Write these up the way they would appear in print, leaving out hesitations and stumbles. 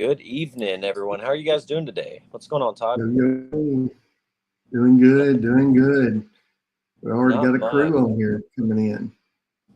Good evening, everyone. How are you guys doing today? What's going on, Todd? Doing good, doing good. We already Not got a much. crew on here coming in.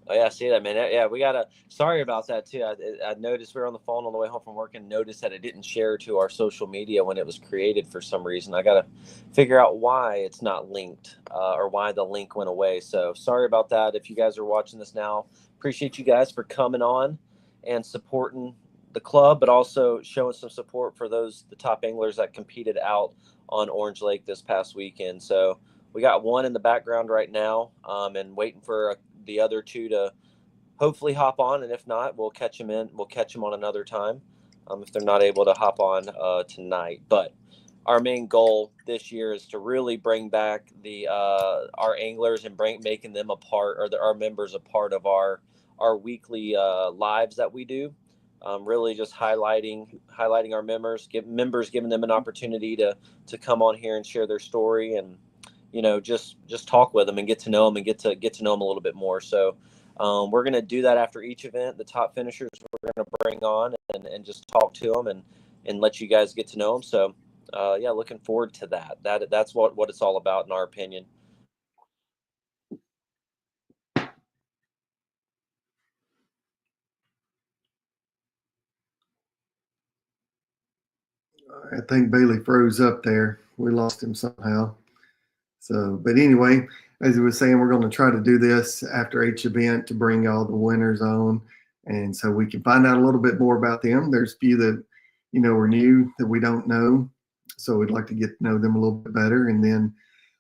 Oh yeah, I see that, man. Yeah, we gotta. Sorry about that too. I noticed we were on the phone on the way home from work and noticed that it didn't share to our social media when it was created for some reason. I gotta figure out why it's not linked or why the link went away. So sorry about that. If you guys are watching this now, appreciate you guys for coming on and supporting the club, but also showing some support for the top anglers that competed out on Orange Lake this past weekend. So we got one in the background right now, and waiting for the other two to hopefully hop on, and if not, we'll catch them in. We'll catch them on another time if they're not able to hop on tonight. But our main goal this year is to really bring back the our anglers and making them a part, or our members a part of our weekly lives that we do. Really just highlighting our members, giving them an opportunity to come on here and share their story, and just talk with them and get to know them and get to know them a little bit more. So we're going to do that after each event. The top finishers we're going to bring on and just talk to them and let you guys get to know them. So yeah, looking forward to that. That's what it's all about, in our opinion. I think Bailey froze up there. We lost him somehow. So, but anyway, as he was saying, we're going to try to do this after each event to bring all the winners on, and so we can find out a little bit more about them. There's a few that are new that we don't know, so we'd like to get to know them a little bit better, and then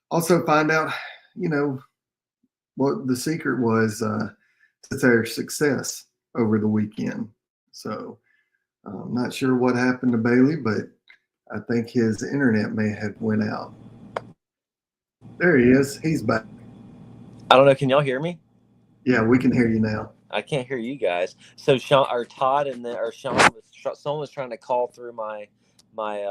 also find out, what the secret was to their success over the weekend. So I'm not sure what happened to Bailey, but I think his internet may have went out. There he is. He's back. I don't know. Can y'all hear me? Yeah, we can hear you now. I can't hear you guys. So Sean or Todd or Sean someone was trying to call through my my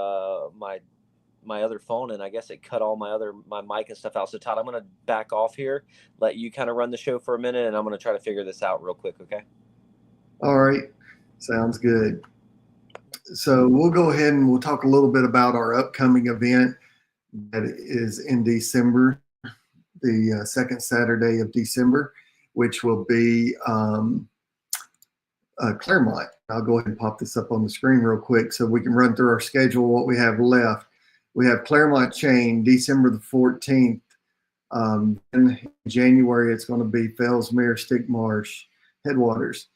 other phone, and I guess it cut all my mic and stuff out. So Todd, I'm gonna back off here, let you kind of run the show for a minute, and I'm gonna try to figure this out real quick. Okay. All right. Sounds good. So we'll go ahead and we'll talk a little bit about our upcoming event that is in December, the second Saturday of December, which will be Clermont. I'll go ahead and pop this up on the screen real quick so we can run through our schedule, what we have left. We have Clermont Chain, December the 14th. In January, it's going to be Fellsmere, Stick Marsh, Headwaters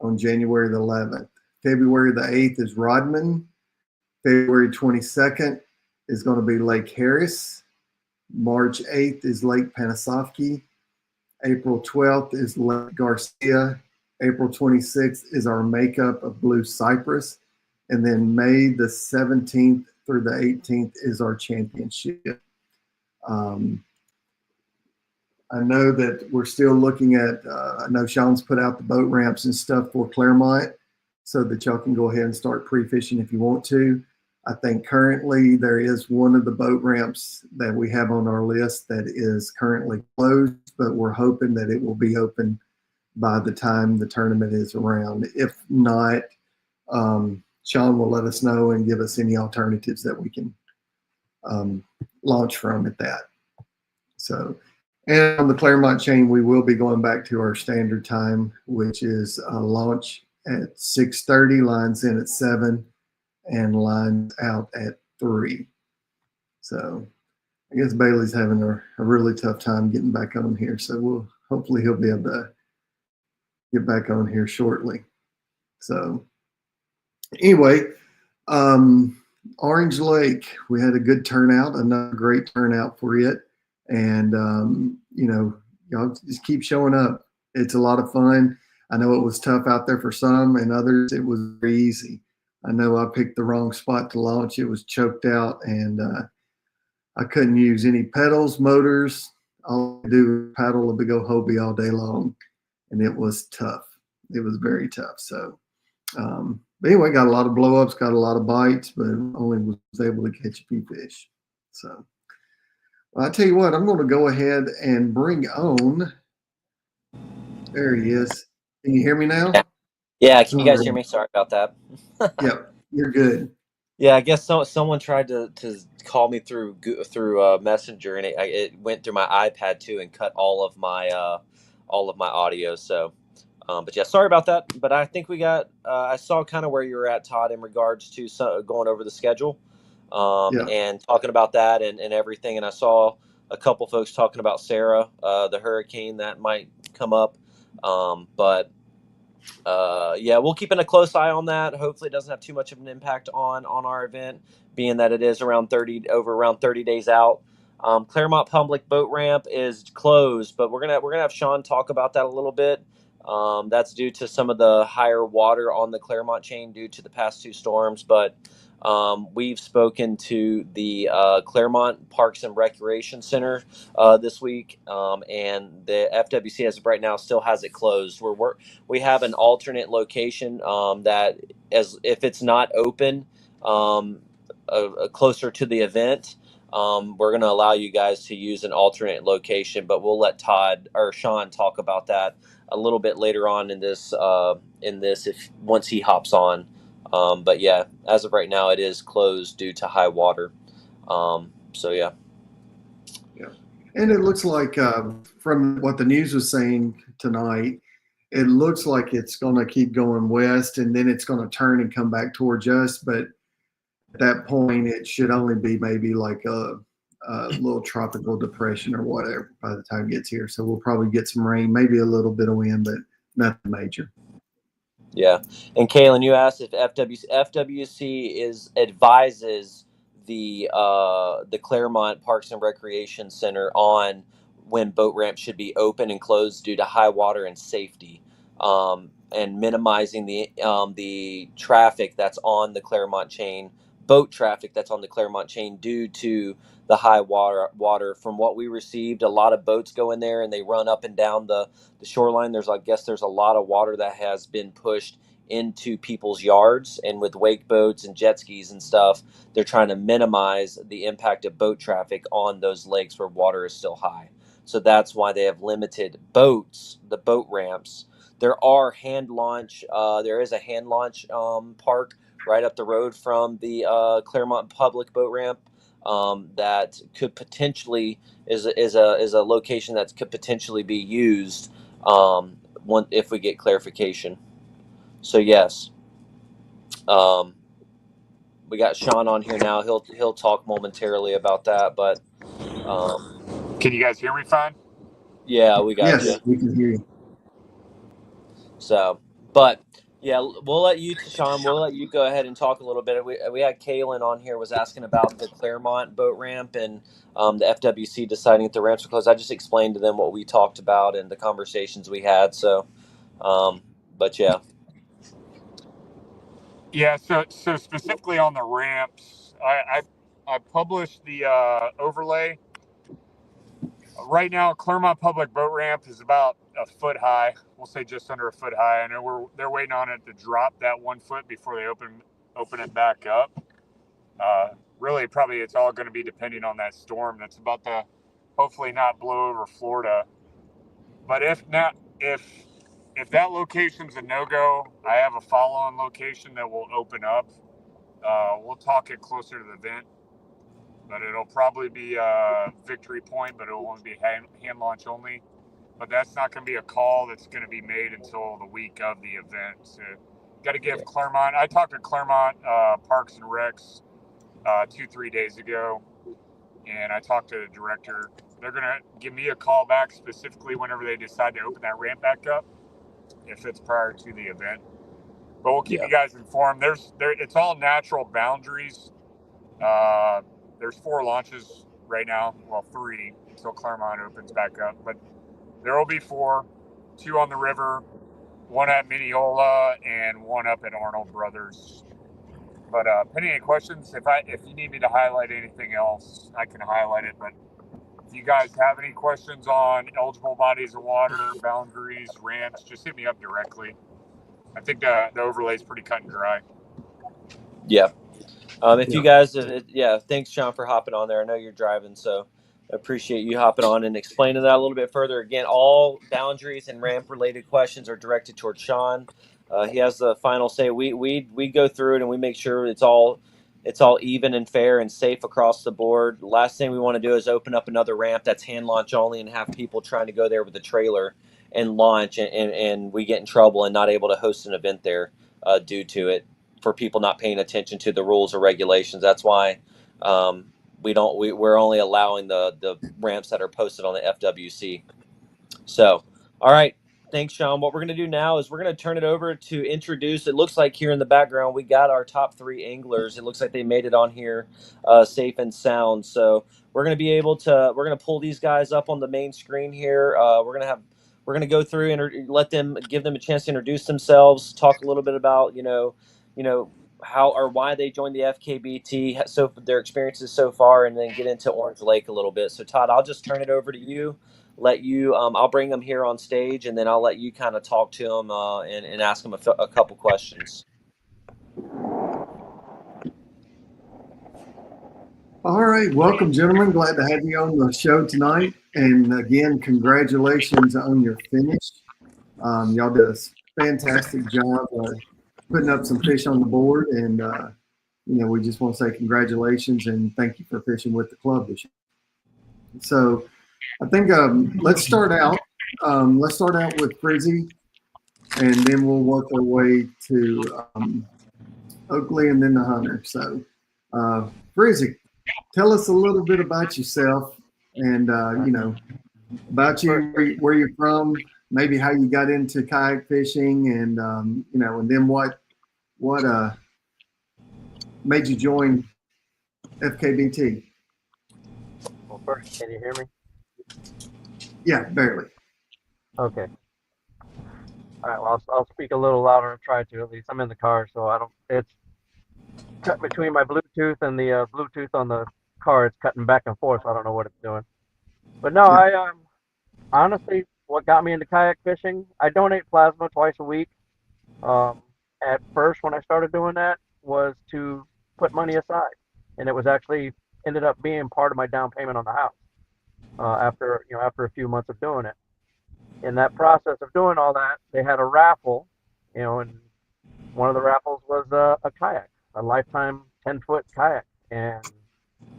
on January the 11th. February the 8th is Rodman. February 22nd is going to be Lake Harris. March 8th is Lake Panisofsky. April 12th is Lake Garcia. April 26th is our makeup of Blue Cypress. And then May the 17th through the 18th is our championship. I know that we're still looking at, I know Sean's put out the boat ramps and stuff for Clermont so that y'all can go ahead and start pre-fishing if you want to. I think currently there is one of the boat ramps that we have on our list that is currently closed, but we're hoping that it will be open by the time the tournament is around. If not, Sean will let us know and give us any alternatives that we can launch from at that. So, and on the Clermont Chain, we will be going back to our standard time, which is launch at 6:30, lines in at 7, and lines out at 3. So I guess Bailey's having a really tough time getting back on here. So hopefully he'll be able to get back on here shortly. So anyway, Orange Lake, we had a good turnout, another great turnout for it. And, y'all just keep showing up. It's a lot of fun. I know it was tough out there for some, and others it was very easy. I know I picked the wrong spot to launch. It was choked out, and I couldn't use any pedals, motors. All I do was paddle a big old Hobie all day long, and it was tough. It was very tough. So, but anyway, got a lot of blow-ups, got a lot of bites, but only was able to catch a few fish. So, well, I tell you what, I'm going to go ahead and bring on. There he is. Can you hear me now? Yeah. Can you guys All hear right. me? Sorry about that. Yep. You're good. Yeah, I guess someone tried to call me through Messenger, and it went through my iPad too and cut all of my audio. So, but yeah, sorry about that. But I think we got. I saw kind of where you were at, Todd, in regards to going over the schedule, Yeah. and talking about that and everything. And I saw a couple folks talking about Sarah, the hurricane that might come up. But yeah, we'll keep a close eye on that. Hopefully, it doesn't have too much of an impact on our event, being that it is around 30 days out. Clermont Public Boat Ramp is closed, but we're gonna have Sean talk about that a little bit. That's due to some of the higher water on the Clermont chain due to the past two storms. But we've spoken to the Clermont Parks and Recreation Center this week, and the FWC as of right now still has it closed. We have an alternate location that, as if it's not open, um, closer to the event, we're going to allow you guys to use an alternate location, but we'll let Todd or Sean talk about that a little bit later on in this if once he hops on. But yeah, as of right now, it is closed due to high water. So yeah. Yeah. And it looks like from what the news was saying tonight, it looks like it's going to keep going west and then it's going to turn and come back towards us. But at that point, it should only be maybe like a little tropical depression or whatever by the time it gets here. So we'll probably get some rain, maybe a little bit of wind, but nothing major. Yeah, and Kaylin, you asked if FWC is advises the Claremont Parks and Recreation Center on when boat ramps should be open and closed due to high water and safety, and minimizing the traffic that's on the Claremont chain, boat traffic that's on the Claremont chain due to the high water. From what we received, a lot of boats go in there and they run up and down the shoreline. I guess there's a lot of water that has been pushed into people's yards, and with wake boats and jet skis and stuff, they're trying to minimize the impact of boat traffic on those lakes where water is still high. So that's why they have limited the boat ramps. There is a hand launch park right up the road from the Claremont Public Boat Ramp, that could potentially is a location that could potentially be used, if we get clarification. So yes, um, we got Sean on here now. He'll talk momentarily about that, but Can you guys hear me fine? yeah, we got you. Yes, we can hear you. So, but yeah, we'll let you, Sean. We'll let you go ahead and talk a little bit. We had Kaylin on here was asking about the Claremont boat ramp and the FWC deciding if the ramps are closed. I just explained to them what we talked about and the conversations we had. So, but yeah. Yeah. So specifically on the ramps, I published the overlay. Right now, Clermont Public Boat Ramp is about a foot high. We'll say just under a foot high. I know they're waiting on it to drop that 1 foot before they open it back up. Really, probably it's all going to be depending on that storm that's about to hopefully not blow over Florida. But if that location's a no-go, I have a follow-on location that will open up. We'll talk it closer to the event, but it'll probably be a Victory Point, but it'll only be hand launch only. But that's not going to be a call that's going to be made until the week of the event. So got to give Clermont. I talked to Clermont Parks and Recs 2-3 days ago, and I talked to the director. They're going to give me a call back specifically whenever they decide to open that ramp back up, if it's prior to the event. But we'll keep you guys informed. It's all natural boundaries. There's 4 launches right now. Well, 3 until Clermont opens back up. But there will be 4, 2 on the river, 1 at Mineola, and 1 up at Arnold Brothers. But pending any questions, if you need me to highlight anything else, I can highlight it. But if you guys have any questions on eligible bodies of water, boundaries, ramps, just hit me up directly. I think the overlay is pretty cut and dry. Yeah. If you guys, thanks, Sean, for hopping on there. I know you're driving, so I appreciate you hopping on and explaining that a little bit further. Again, all boundaries and ramp related questions are directed towards Sean. He has the final say. We go through it and we make sure it's all even and fair and safe across the board. Last thing we want to do is open up another ramp that's hand launch only and have people trying to go there with a trailer and launch, and we get in trouble and not able to host an event there due to it, for people not paying attention to the rules or regulations. That's why we're only allowing the ramps that are posted on the FWC. So, all right. Thanks, Sean. What we're going to do now is we're going to turn it over to introduce. It looks like here in the background, we got our top 3 anglers. It looks like they made it on here safe and sound. So we're going to be able to, we're going to pull these guys up on the main screen here. We're going to go through and give them a chance to introduce themselves, talk a little bit about, how or why they joined the FKBT, so their experiences so far, and then get into Orange Lake a little bit. So Todd, I'll just turn it over to you. I'll bring them here on stage, and then I'll let you kind of talk to them and ask them a couple questions. All right, welcome, gentlemen. Glad to have you on the show tonight. And again, congratulations on your finish. Y'all did a fantastic job putting up some fish on the board, and we just want to say congratulations and thank you for fishing with the club this year. So, I think let's start out. Let's start out with Frizzy, and then we'll work our way to Oakley and then the Hunter. So, Frizzy, tell us a little bit about yourself and about you, where you're from, maybe how you got into kayak fishing, and and then what made you join FKBT. Well, first, can you hear me? Yeah, barely. Okay. All right. Well, I'll speak a little louder. I'll try to, at least. I'm in the car, so I don't. It's cut between my Bluetooth and the Bluetooth on the car. It's cutting back and forth. So I don't know what it's doing. But no, Yeah. I honestly, what got me into kayak fishing? I donate plasma twice a week. At first, when I started doing that, was to put money aside, and it was actually ended up being part of my down payment on the house. After a few months of doing it. In that process of doing all that, they had a raffle, and one of the raffles was a kayak, a lifetime 10-foot kayak. And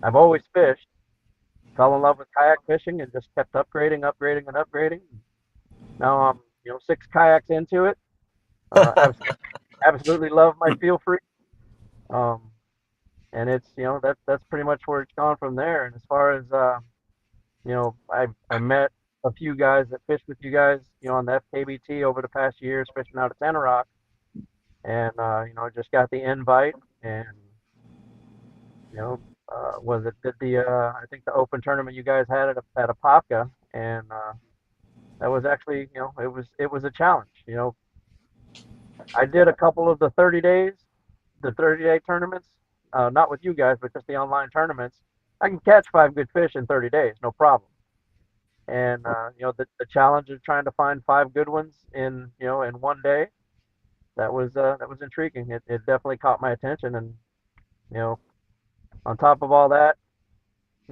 I've always fished, fell in love with kayak fishing, and just kept upgrading, and upgrading. Now I'm 6 kayaks into it. Absolutely love my feel free. Um, and it's that's pretty much where it's gone from there. And as far as I met a few guys that fished with you guys, on the FKBT over the past years, fishing out of Santa Rock, and just got the invite, and was it did the I think the open tournament you guys had at Apopka, and that was actually it was a challenge. I did a couple of the 30-day tournaments, not with you guys, but just the online tournaments. I can catch 5 good fish in 30 days, no problem. And the challenge of trying to find 5 good ones in one day, that was intriguing. It definitely caught my attention, and on top of all that,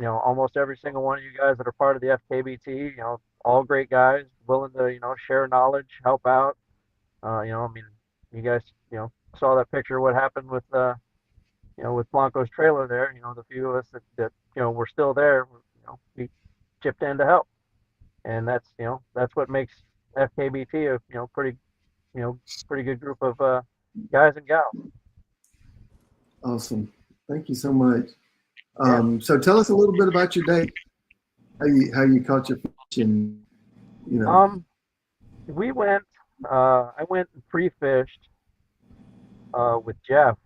almost every single one of you guys that are part of the FKBT, all great guys, willing to share knowledge, help out. I mean, you guys saw that picture of what happened with with Blanco's trailer there. The few of us that were still there, we chipped in to help. And that's what makes FKBT a pretty good group of guys and gals. Awesome. Thank you so much. So tell us a little bit about your day. How you caught your fish, and we went. I went and pre-fished with Jeff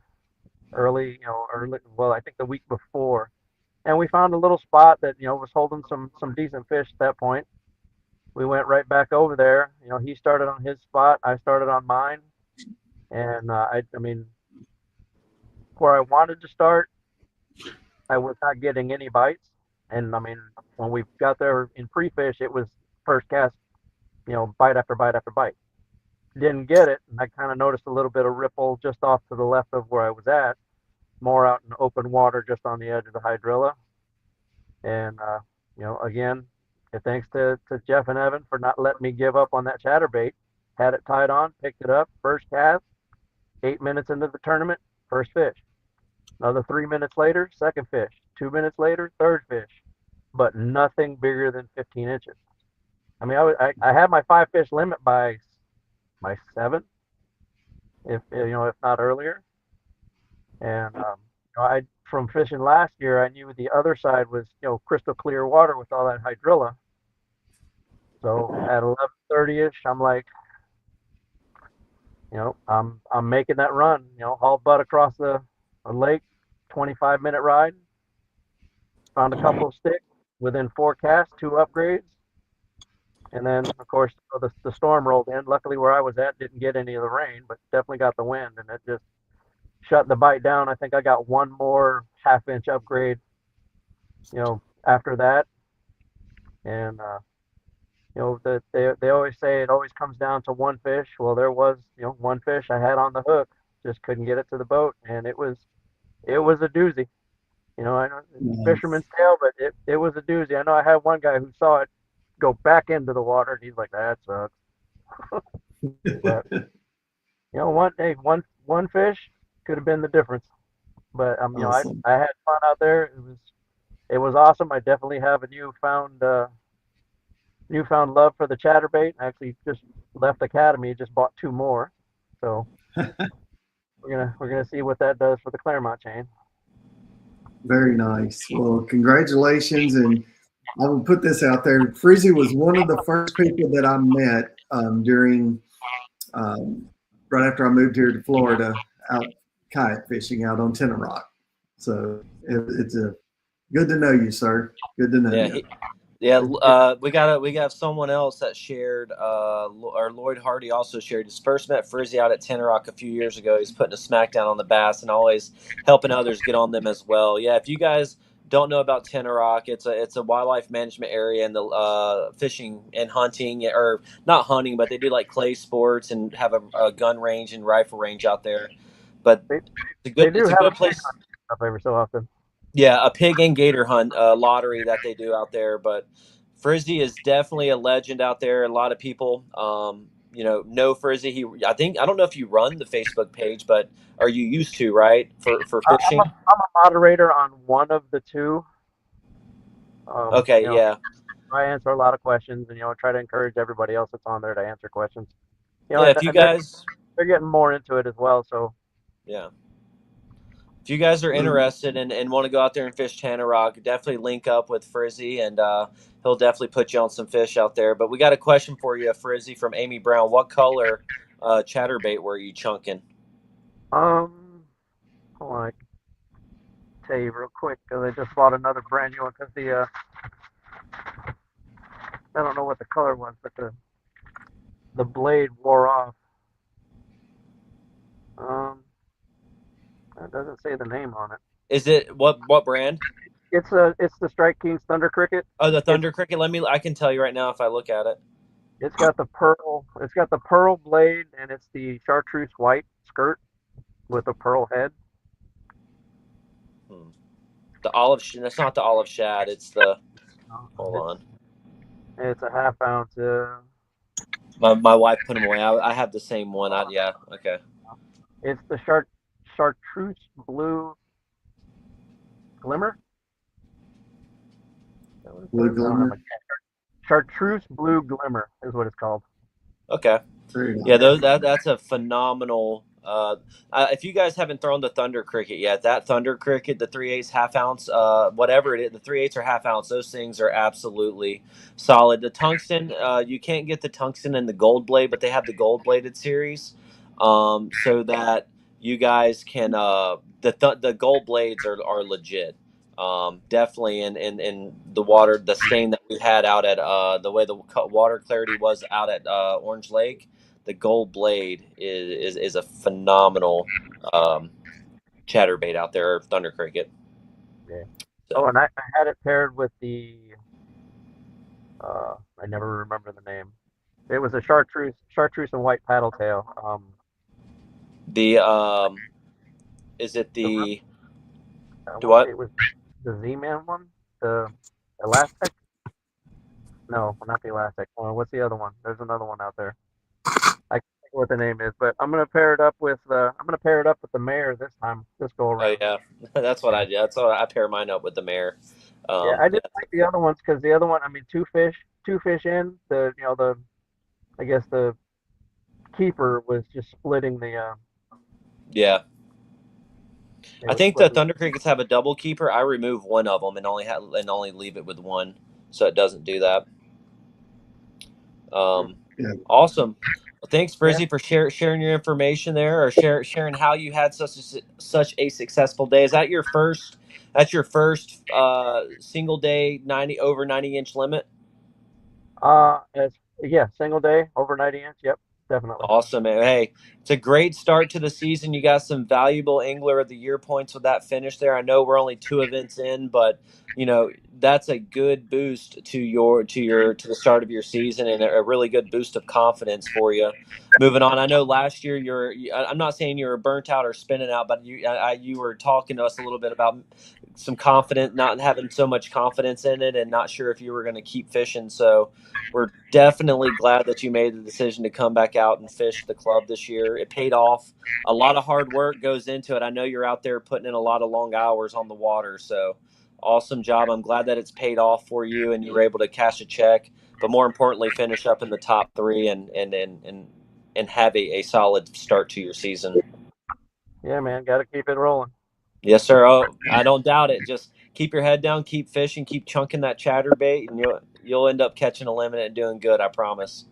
early. Well, I think the week before, and we found a little spot that was holding some decent fish at that point. We went right back over there. He started on his spot, I started on mine, and I mean, where I wanted to start, I was not getting any bites. And I mean, when we got there in pre-fish, it was first cast, bite after bite after bite. Didn't get it, and I kind of noticed a little bit of ripple just off to the left of where I was at, more out in open water just on the edge of the hydrilla. And again, thanks to Jeff and Evan for not letting me give up on that chatterbait. had it tied on, picked it up, first cast, 8 minutes into the tournament, first fish. Another 3 minutes later, second fish. 2 minutes later, third fish. But nothing bigger than 15 inches. I mean, I had my 5 fish limit by my seventh, if if not earlier. And I from fishing last year, I knew the other side was crystal clear water with all that hydrilla. So at 11:30ish, I'm like, I'm making that run, haul butt across the lake, 25-minute ride. Found a couple of sticks within 4 casts, 2 upgrades, and then of course the storm rolled in. Luckily, where I was at didn't get any of the rain, but definitely got the wind, and it just shut the bite down. I think I got one more half-inch upgrade, after that, and they always say it always comes down to one fish. Well, there was one fish I had on the hook, just couldn't get it to the boat, and it was a doozy. I know it's fisherman's tale, but it was a doozy. I know I had one guy who saw it go back into the water, and he's like, "That sucks." But one fish could have been the difference. But Awesome. I had fun out there. It was awesome. I definitely have a newfound love for the chatterbait. I actually just left Academy, just bought 2 more. So we're gonna see what that does for the Clermont chain. Very nice. Well, congratulations. And I will put this out there. Frizzy was one of the first people that I met during right after I moved here to Florida, out kayak fishing out on Tenor Rock. So it's a good to know you, sir. Good to know you. We got someone else that shared. Or Lloyd Hardy also shared. His first met Frizzy out at Tenor Rock a few years ago. He's putting a smackdown on the bass and always helping others get on them as well. Yeah, if you guys don't know about Tenor Rock, it's a wildlife management area, and the fishing and hunting, or not hunting, but they do like clay sports and have a gun range and rifle range out there. But They it's do a have a good pig place. hunt up every so often. Yeah, a pig and gator hunt lottery that they do out there. But Frizzy is definitely a legend out there. A lot of people, know Frizzy. I don't know if you run the Facebook page, but are you used to, right, for I'm fishing? a moderator on one of the two. Okay, yeah, I answer a lot of questions, and try to encourage everybody else that's on there to answer questions. yeah. If you And they're guys, getting more into it as well. So yeah, if you guys are interested and want to go out there and fish Tanner Rock, definitely link up with Frizzy, and he'll definitely put you on some fish out there. But we got a question for you, Frizzy, from Amy Brown. What color chatterbait were you chunking? hold on, I can tell you real quick because I just bought another brand new one because I don't know what the color was, but the blade wore off. Um, it doesn't say the name on it. Is it what brand? It's the Strike King's Thunder Cricket. Oh, the It's Thunder Cricket. I can tell you right now if I look at it. it's got the pearl blade, and it's the chartreuse white skirt with a pearl head. Hmm. The olive. That's not the olive shad. It's the. Hold It's on. it's a half ounce. My wife put them away. I have the same one. Yeah. Okay. It's the chartreuse blue glimmer. Is that what it Blue says? I don't have Glimmer. my chartreuse blue glimmer is what it's called. Okay. Very Yeah, nice. that's a phenomenal. If you guys haven't thrown the Thunder Cricket yet, that Thunder Cricket, the 3/8 half ounce, whatever it is, the 3/8 or half ounce, those things are absolutely solid. The tungsten, you can't get the tungsten and the gold blade, but they have the gold bladed series, so that you guys can. The gold blades are legit. Definitely in the water, the stain that we had out at the way the water clarity was out at Orange Lake, the gold blade is a phenomenal um, chatterbait out there, or thunder cricket. Yeah. Oh, So and I had it paired with I never remember the name. It was a chartreuse and white paddle tail. the is it The the I do want to say what? it was the Z-Man one, the elastic. No, not the elastic. Well, what's the other one? There's another one out there. I what the name is, but I'm gonna pair it up with the mare this time, this go Oh around. yeah, that's what I do. That's what I pair mine up with the mare. Yeah, I Yeah, didn't like the other ones because the other one, I mean, two fish in the I guess the keeper was just splitting the yeah. it I was think the splitting. Thunder Crickets have a double keeper. I remove one of them and only leave it with one, so it doesn't do that. Um, Yeah. awesome. Well, thanks, Yeah. Brizzy, for sharing your information there, or sharing how you had such a successful day. Is that your first? That's your first single day 90 inch limit. As yeah, single day over 90 inch. Yep, definitely. Awesome, man. Hey, it's a great start to the season. You got some valuable Angler of the Year points with that finish there. I know we're only 2 events in, but that's a good boost to the start of your season, and a really good boost of confidence for you. Moving on, I know last year I'm not saying you were burnt out or spinning out, but you were talking to us a little bit about some confidence, not having so much confidence in it, and not sure if you were going to keep fishing. So we're definitely glad that you made the decision to come back out and fish the club this year. It paid off. A lot of hard work goes into it. I know you're out there putting in a lot of long hours on the water. So awesome job. I'm glad that it's paid off for you and you were able to cash a check, but more importantly, finish up in the top three and have a solid start to your season. Yeah, man, got to keep it rolling. Yes, sir. Oh, I don't doubt it. Just keep your head down, keep fishing, keep chunking that chatterbait, and you'll end up catching a limit and doing good. I promise.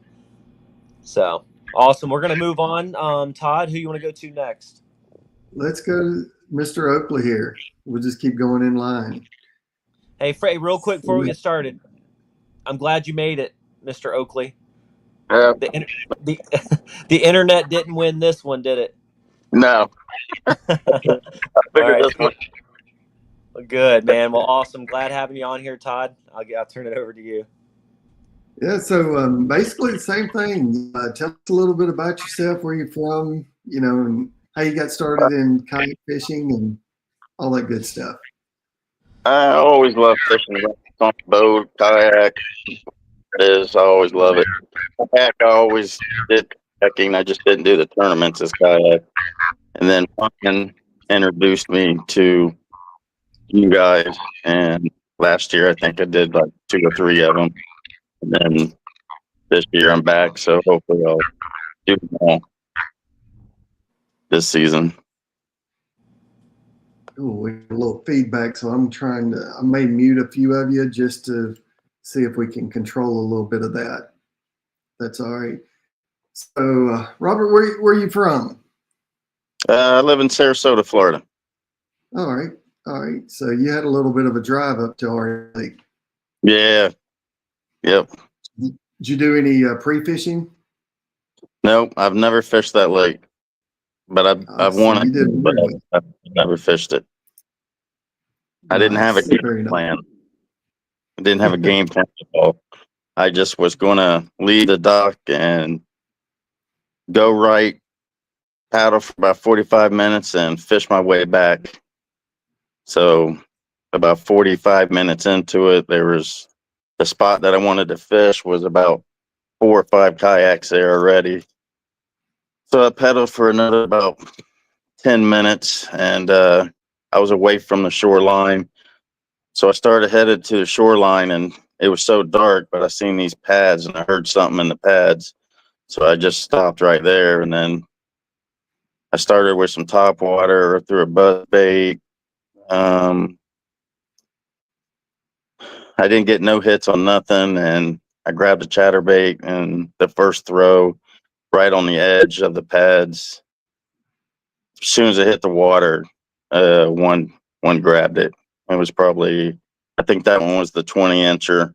So awesome. We're gonna move on. Todd, who you want to go to next? Let's go to Mr. Oakley here. We'll just keep going in line. Hey, Frey, real quick before we get started, I'm glad you made it, Mr. Oakley. Yeah. The the internet didn't win this one, did it? No. All Figured right. this one. Good, man. Well, awesome. Glad having you on here, Todd. I'll turn it over to you. Yeah, so basically the same thing. Tell us a little bit about yourself, where you're from, and how you got started in kayak fishing and all that good stuff. I always love fishing on the boat, kayak. I always love it. Kayak, I always did kayaking. I just didn't do the tournaments as kayak. And then Ryan introduced me to you guys. And last year, I think I did like 2 or 3 of them. And then this year, I'm back. So hopefully, I'll do them all this season. Oh, we have a little feedback, so I may mute a few of you just to see if we can control a little bit of that. That's all right. So, Robert, where are you from? I live in Sarasota, Florida. All right. All right. So you had a little bit of a drive up to our lake. Yeah. Yep. Did you do any pre-fishing? Nope, I've never fished that lake, but I've So wanted you did to, but really I've never fished it. I didn't have a nice. game Very nice. plan. I didn't have a game plan at all. I just was going to leave the dock and go right, paddle for about 45 minutes and fish my way back. So about 45 minutes into it, there was the spot that I wanted to fish was about 4 or 5 kayaks there already. So I paddled for another about 10 minutes and I was away from the shoreline. So I started headed to the shoreline and it was so dark, but I seen these pads and I heard something in the pads. So I just stopped right there and then I started with some top water through a buzz bait. I didn't get no hits on nothing and I grabbed a chatterbait and the first throw right on the edge of the pads. As soon as it hit the water, one grabbed it. It was probably, I think that one was the 20-incher.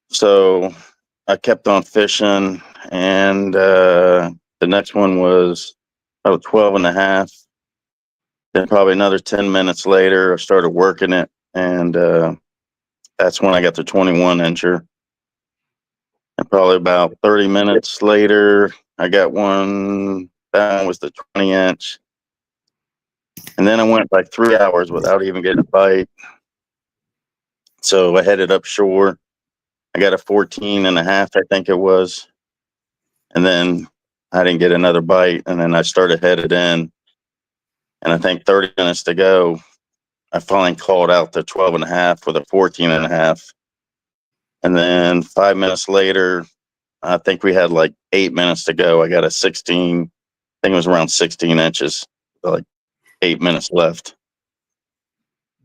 So I kept on fishing, and the next one was about 12 and a half. Then probably another 10 minutes later, I started working it, and that's when I got the 21-incher. And probably about 30 minutes later, I got one. That one was the 20-inch. And then I went like 3 hours without even getting a bite. So I headed up shore. I got a 14 and a half, I think it was. And then I didn't get another bite. And then I started headed in. And I think 30 minutes to go, I finally called out the 12.5 with a 14.5. And then 5 minutes later, I think we had like 8 minutes to go. I got a 16, I think it was around 16 inches, like 8 minutes left.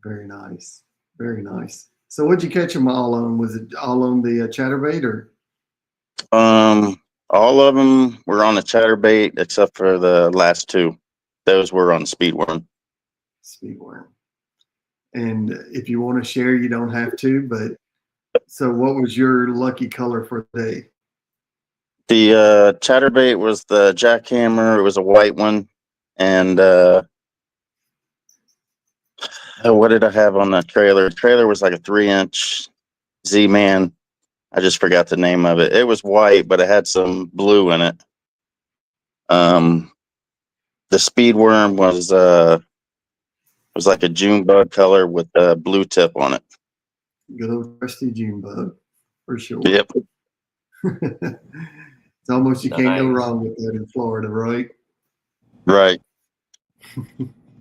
Very nice. Very nice. So what'd you catch them all on? Was it all on the chatterbait or? All of them were on the chatterbait except for the last two. Those were on speedworm. Speedworm. And if you want to share, you don't have to, but so what was your lucky color for the day? The chatterbait was the jackhammer. It was a white one. And what did I have on the trailer? The trailer was like a 3-inch Z-Man. I just forgot the name of it. It was white, but it had some blue in it. The speedworm was like a June bug color with a blue tip on it. Good old trusty June bug, for sure. Yep. It's almost, you can't go wrong with that in Florida, right? Right.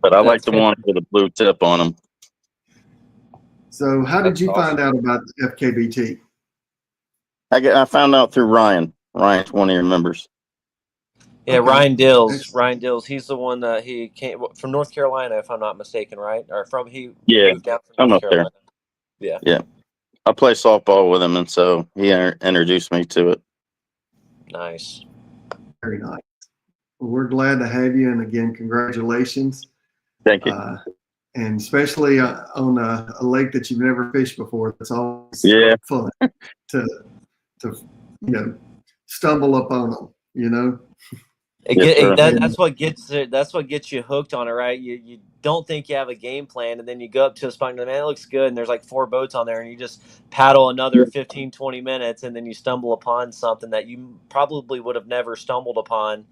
But I like the That's one with the blue tip on them. So how did That's you awesome. find out about FKBT? I found out through Ryan. Ryan's one of your members. Yeah, Okay. Ryan Dills. Excellent. Ryan Dills. He's the one that he came from North Carolina, if I'm not mistaken, right? Or he Yeah, moved down from I'm North up there. Carolina. Yeah. Yeah. I play softball with him, and so he introduced me to it. Nice. Very nice. Well, we're glad to have you, and again, congratulations. Thank you. And especially on a lake that you've never fished before. That's always fun to stumble upon them. That's what gets you hooked on it, right? You don't think you have a game plan, and then you go up to a spot and go, man, it looks good, and there's like 4 boats on there, and you just paddle another 15, 20 minutes, and then you stumble upon something that you probably would have never stumbled upon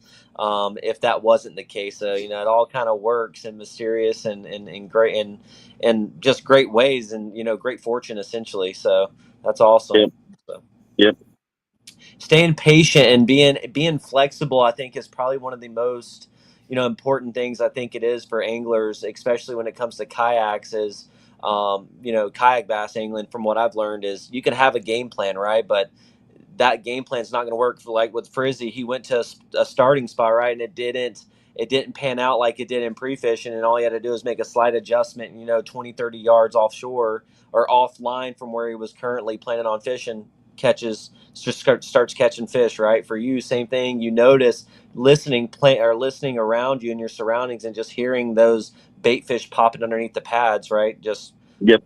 if that wasn't the case. So it all kind of works in mysterious and great and just great ways, and great fortune essentially. So that's awesome. Yep. So. Yep. Staying patient and being flexible, I think, is probably one of the most important things I think it is for anglers, especially when it comes to kayaks. Is kayak bass angling, from what I've learned, is you can have a game plan, right? But that game plan is not going to work. For like with Frizzy, he went to a starting spot, right, and it didn't pan out like it did in pre-fishing, and all he had to do was make a slight adjustment, 20, 30 yards offshore or offline from where he was currently planning on fishing, starts catching fish. Right, for you, same thing. You notice listening around you in your surroundings and just hearing those bait fish popping underneath the pads, right? Just Yep.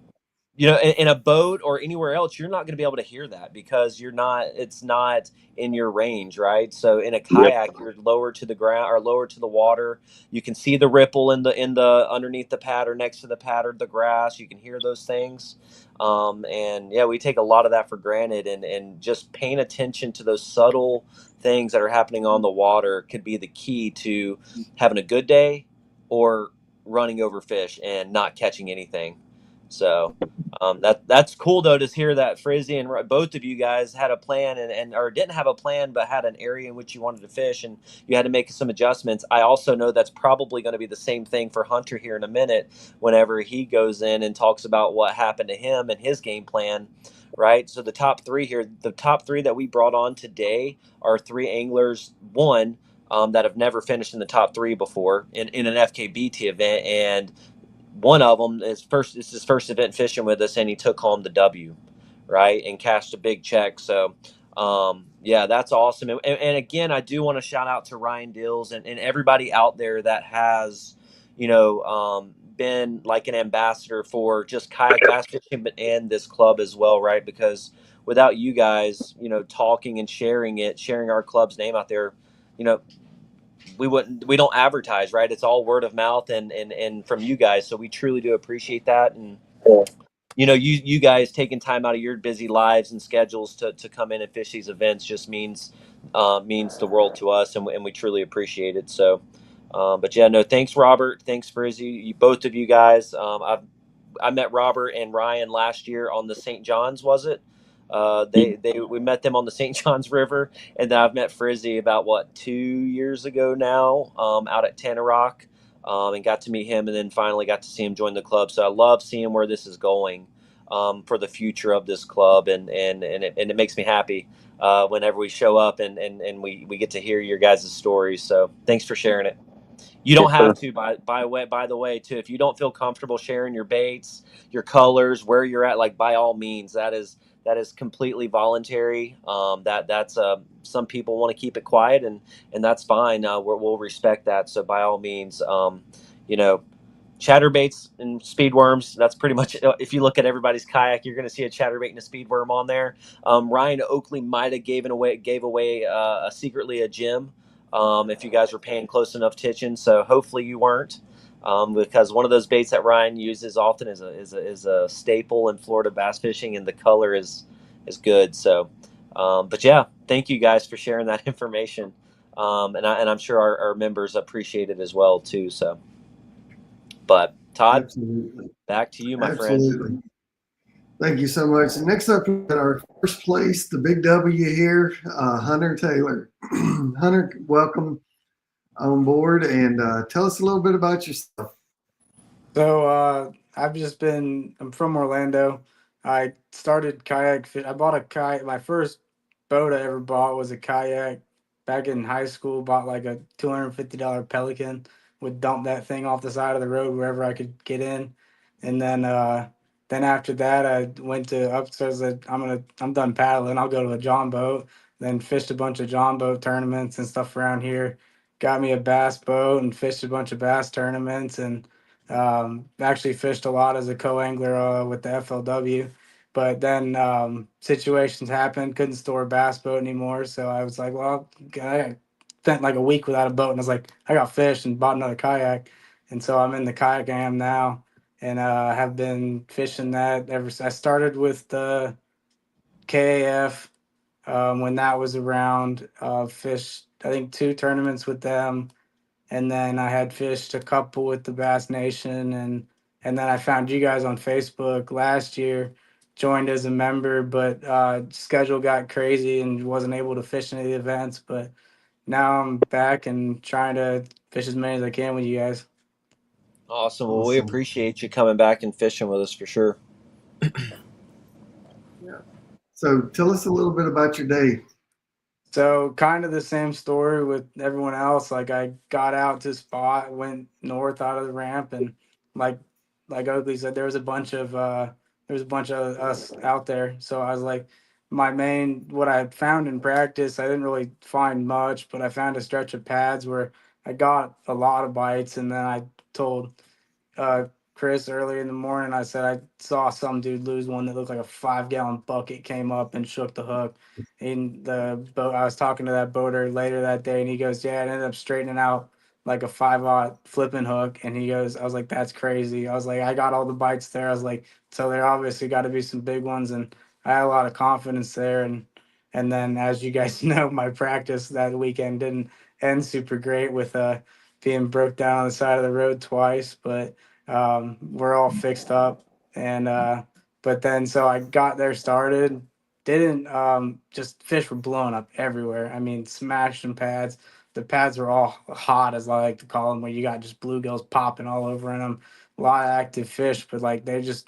in a boat or anywhere else, you're not going to be able to hear that because it's not in your range, right? So in a kayak, you're lower to the ground or lower to the water. You can see the ripple in the underneath the pad or next to the pad or the grass. You can hear those things. And yeah, we take a lot of that for granted, and just paying attention to those subtle things that are happening on the water could be the key to having a good day or running over fish and not catching anything. So that's cool though to hear that Frizzy and both of you guys had a plan and or didn't have a plan but had an area in which you wanted to fish and you had to make some adjustments. I also know that's probably going to be the same thing for Hunter here in a minute whenever he goes in and talks about what happened to him and his game plan. Right. So the top three that we brought on today are 3 anglers, that have never finished in the top 3 before in an FKBT event, and one of them it's his first event fishing with us, and he took home the W, right, and cashed a big check. So yeah, that's awesome. And again, I do want to shout out to Ryan Dills and everybody out there that has been like an ambassador for just kayak bass fishing, but and this club as well, right? Because without you guys talking and sharing our club's name out there, you know we don't advertise, right? It's all word of mouth and from you guys, so we truly do appreciate that. And you guys taking time out of your busy lives and schedules to come in and fish these events just means the world to us, and we truly appreciate it. So but yeah, no, thanks Robert, thanks Frizzy, both of you guys. I met Robert and Ryan last year on the St. John's, was it? We met them on the St. Johns River, and then I've met Frizzy about 2 years ago now, out at Tannerock, and got to meet him, and then finally got to see him join the club. So I love seeing where this is going, for the future of this club, and it makes me happy, whenever we show up and we get to hear your guys' stories. So thanks for sharing it. You don't have to, by the way, too. If you don't feel comfortable sharing your baits, your colors, where you're at, like, by all means, that is completely voluntary. That's some people want to keep it quiet, and that's fine. We'll respect that. So by all means, you know, chatterbaits and speedworms. That's pretty much it. If you look at everybody's kayak, you're going to see a chatterbait and a speedworm on there. Ryan Oakley might have gave away secretly a gem, if you guys were paying close enough attention. So hopefully you weren't, because one of those baits that Ryan uses often is a staple in Florida bass fishing, and the color is good. So, but yeah, thank you guys for sharing that information, and I'm sure our members appreciate it as well too. So. But Todd, Absolutely. back to you, my friend. Absolutely. Thank you so much. And next up, at our first place, the big W here, Hunter Taylor. Hunter, welcome on board, and tell us a little bit about yourself. So I'm from Orlando. I started I bought a kayak. My first boat I ever bought was a kayak back in high school. Bought like a $250 Pelican. Would dump that thing off the side of the road wherever I could get in. And then after that I went to upstairs. I'm done paddling. I'll go to a John boat. Then fished a bunch of John boat tournaments and stuff around here. Got me a bass boat and fished a bunch of bass tournaments, and actually fished a lot as a co-angler with the FLW. But then situations happened, couldn't store a bass boat anymore. So I was like, well, I spent like a week without a boat, and I was like, I got fish, and bought another kayak. And so I'm in the kayak I am now, and have been fishing that ever since. I started with the KAF when that was around. Fished, I think, 2 tournaments with them, and then I had fished a couple with the Bass Nation, and then I found you guys on Facebook last year, joined as a member, but schedule got crazy and wasn't able to fish any of the events. But now I'm back and trying to fish as many as I can with you guys. Awesome. Well, we appreciate you coming back and fishing with us for sure. Yeah. So tell us a little bit about your day. So kind of the same story with everyone else. Like I got out to spot, went north out of the ramp, and like like Oakley said, there was a bunch of us out there. So I was like, what I had found in practice, I didn't really find much, but I found a stretch of pads where I got a lot of bites, and then I told uh, Chris earlier in the morning. I said I saw some dude lose one that looked like a 5-gallon bucket came up and shook the hook. In the boat, I was talking to that boater later that day, and he goes, "Yeah, it ended up straightening out like a 5-aught flipping hook." And he goes, "I was like, that's crazy." I was like, "I got all the bites there." I was like, "So there obviously got to be some big ones," and I had a lot of confidence there. And then, as you guys know, my practice that weekend didn't end super great with being broke down on the side of the road twice, but we're all fixed up. And but then so I got there started, didn't just fish were blowing up everywhere. I mean, smashing pads. The pads were all hot, as I like to call them, where you got just bluegills popping all over in them. A lot of active fish, but like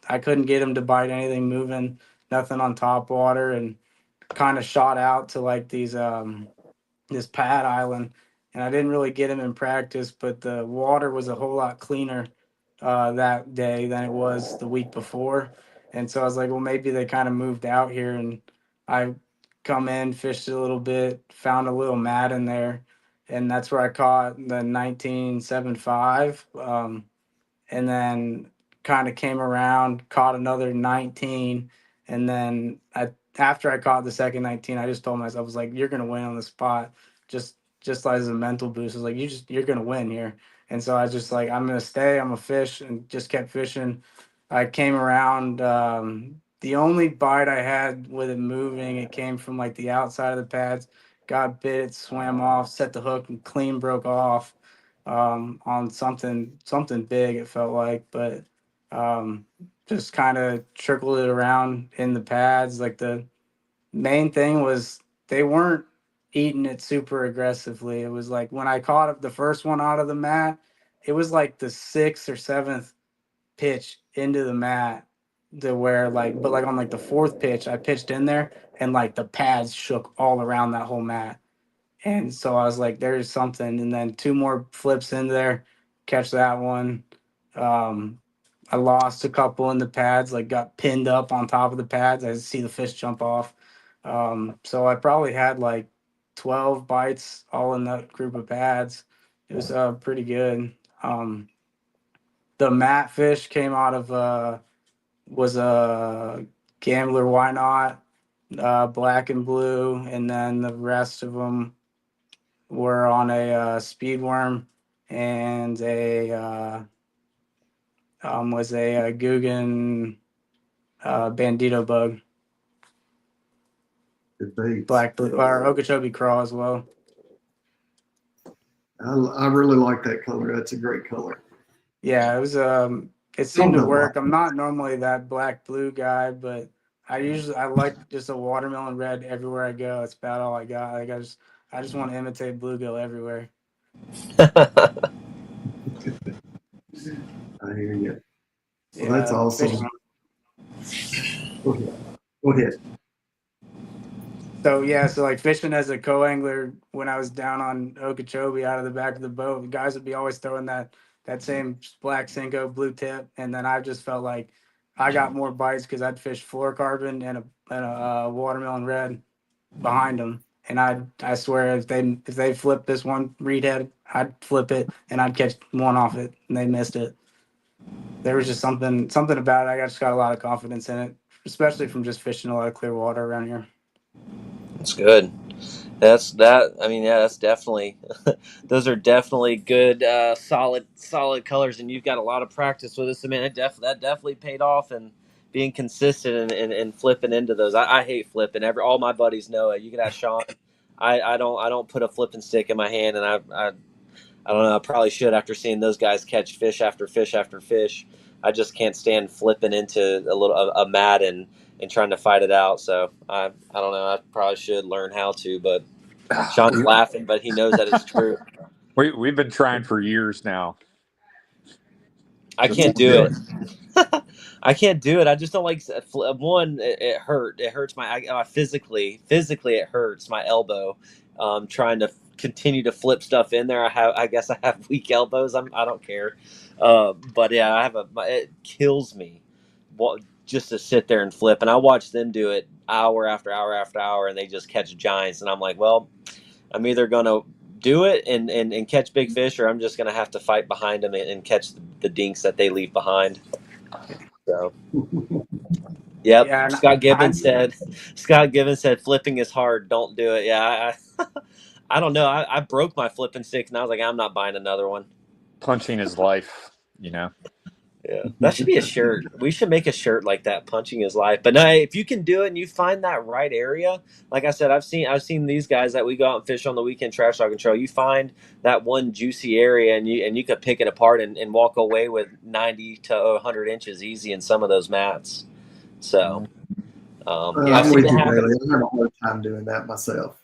I couldn't get them to bite anything moving, nothing on top water, and kind of shot out to like this pad island, and I didn't really get him in practice, but the water was a whole lot cleaner that day than it was the week before. And so I was like, well, maybe they kind of moved out here. And I come in, fished a little bit, found a little mat in there, and that's where I caught the 1975. And then kind of came around, caught another 19, and then after I caught the second 19, I just told myself, I was like, "You're gonna win on the spot." Just as a mental boost, I was like, you're gonna win here." And so I was just like, I'm gonna stay, I'm gonna fish, and just kept fishing. I came around. The only bite I had with it moving, it came from like the outside of the pads. Got bit, swam off, set the hook, and clean broke off on something big. It felt like, but um, just kind of trickled it around in the pads. Like main thing was they weren't eating it super aggressively. It was like when I caught the first one out of the mat, it was like the sixth or seventh pitch into the mat to where like, but like on like the fourth pitch, I pitched in there and like the pads shook all around that whole mat. And so I was like, there's something. And then two more flips in there, catch that one. I lost a couple in the pads, like got pinned up on top of the pads. I see the fish jump off. So I probably had like 12 bites all in that group of pads. It was pretty good. The mat fish came out of was a gambler, why not? Black and blue, and then the rest of them were on a speed worm and a was a Guggen bandito bug, Good beats. black blue or Okeechobee craw as well. I really like that color. That's a great color. Yeah, it was it seemed to work. I'm not normally that black blue guy, but I like just a watermelon red everywhere I go. It's about all I got. Like I just want to imitate bluegill everywhere. I hear you. Well, Yeah, that's awesome. Go ahead. So yeah, so like fishing as a co-angler when I was down on Okeechobee out of the back of the boat, the guys would be always throwing that same black Senko blue tip, and then I just felt like I got more bites because I'd fish fluorocarbon and a watermelon red behind them, and I swear if they flipped this one reed head, I'd flip it and I'd catch one off it, and they missed it. There was just something about it. I just got a lot of confidence in it, especially from just fishing a lot of clear water around here. That's good. That's that. I mean, yeah, that's definitely. Those are definitely good, solid colors, and you've got a lot of practice with this. I mean, that definitely paid off, and being consistent and flipping into those. I hate flipping. All my buddies know it. You can ask Sean. I don't put a flipping stick in my hand, and I don't know. I probably should after seeing those guys catch fish after fish after fish. I just can't stand flipping into a mat and trying to fight it out. So I don't know. I probably should learn how to. But Sean's laughing, but he knows that it's true. We've been trying for years now. I can't do it. I can't do it. I just don't like one. It hurt. It hurts my physically. Physically, it hurts my elbow. Trying to continue to flip stuff in there. I guess I have weak elbows. I don't care. But yeah, it kills me. Just to sit there and flip, and I watch them do it hour after hour after hour, and they just catch giants. And I'm like, well, I'm either gonna do it and catch big fish, or I'm just gonna have to fight behind them and catch the dinks that they leave behind. So, yep. Yeah, Scott Gibbons said flipping is hard. Don't do it. Yeah, I don't know. I broke my flipping stick, and I was like, I'm not buying another one. Punching is life, you know. Yeah, that should be a shirt. We should make a shirt like that. Punching is life. But no, if you can do it and you find that right area, like I said, I've seen these guys that we go out and fish on the weekend trash talking trail. You find that one juicy area and you could pick it apart and walk away with 90 to 100 inches easy in some of those mats. So, I'm with you, Bailey. I have a hard time doing that myself.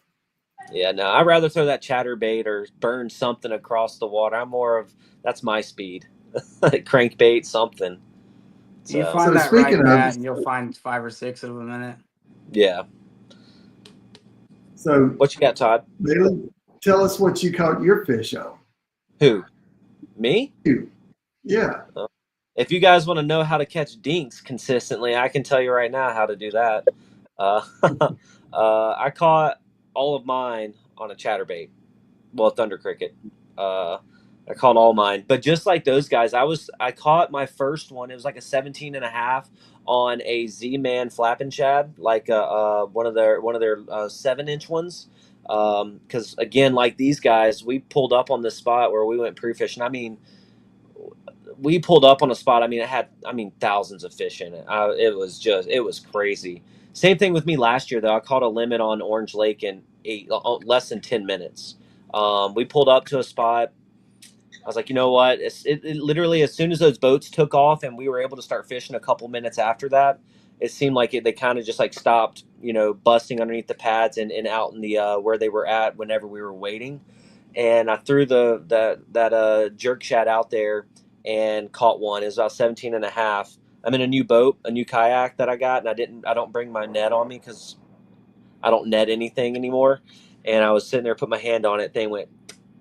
Yeah, no, I'd rather throw that chatterbait or burn something across the water. I'm more of that's my speed. Crankbait, something. So, you find that right mat, and you'll find 5 or 6 of them in it. Yeah. So what you got, Todd? Bailey, tell us what you caught your fish on. Who? Me? You. Yeah. If you guys want to know how to catch dinks consistently, I can tell you right now how to do that. I caught all of mine on a chatterbait. Well, thunder cricket. I caught all mine, but just like those guys, I caught my first one. It was like a 17 and a half on a Z-Man flapping shad, like one of their 7-inch ones. Because again, like these guys, we pulled up on this spot where we went pre-fishing. I mean, we pulled up on a spot. I mean, it had thousands of fish in it. It was crazy. Same thing with me last year though. I caught a limit on Orange Lake in less than 10 minutes. We pulled up to a spot. I was like, you know what? It literally, as soon as those boats took off and we were able to start fishing a couple minutes after that, it seemed like they kind of just like stopped busting underneath the pads and out in the where they were at whenever we were waiting. And I threw that jerk shad out there and caught one. It was about 17 and a half. I'm in a new boat, a new kayak that I got, and I don't bring my net on me because I don't net anything anymore. And I was sitting there, put my hand on it, thing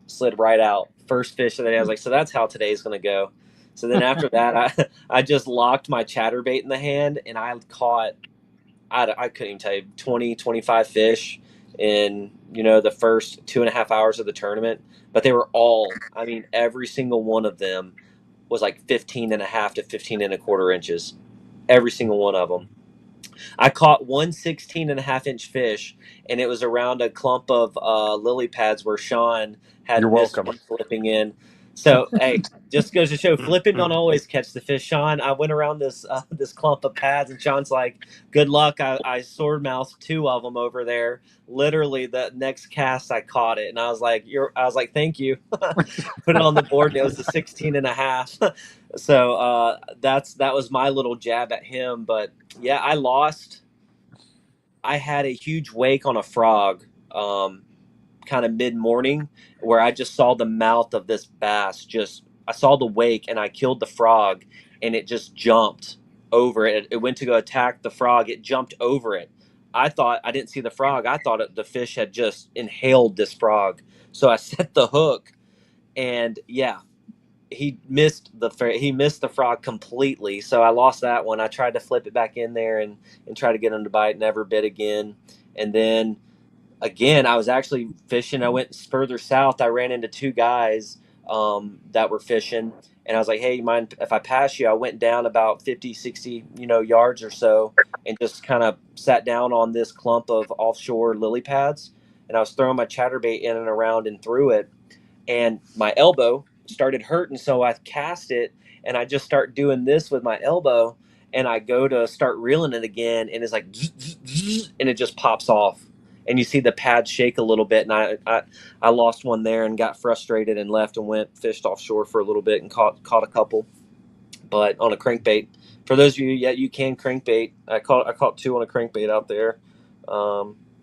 slid right out. First fish of the day. I was like, so that's how today's going to go. So then after that, I just locked my chatterbait in the hand, and I caught, I couldn't even tell you, 20, 25 fish in, the first 2.5 hours of the tournament. But they were all, I mean, every single one of them was like 15 and a half to 15 and a quarter inches. Every single one of them. I caught one 16 and a half inch fish, and it was around a clump of lily pads where Sean had You're missed welcome. one flipping in. So, hey, just goes to show, flipping don't always catch the fish. Sean, I went around this clump of pads, and Sean's like, "Good luck." I sword mouthed 2 of them over there. Literally, the next cast, I caught it, and I was like, "Thank you." Put it on the board, and it was a 16 and a half. So that was my little jab at him. But yeah, I lost. I had a huge wake on a frog, kind of mid morning, where I just saw the mouth of this bass. I saw the wake, and I killed the frog, and it just jumped over it. It went to go attack the frog. It jumped over it. I didn't see the frog. I thought the fish had just inhaled this frog. So I set the hook, and yeah, he missed the frog completely. So I lost that one. I tried to flip it back in there and try to get him to bite. Never bit again. And then again, I was actually fishing. I went further south. I ran into 2 guys that were fishing, and I was like, "Hey, you mind if I pass you?" I went down about 50, 60, yards or so, and just kind of sat down on this clump of offshore lily pads, and I was throwing my chatterbait in and around and through it, and my elbow started hurting, so I cast it, and I just start doing this with my elbow, and I go to start reeling it again, and it's like zzz, zzz, zzz, and it just pops off, and you see the pad shake a little bit, and I lost one there and got frustrated and left and went fished offshore for a little bit and caught a couple, but on a crankbait. For those of you, yeah, you can crankbait. I caught 2 on a crankbait out there.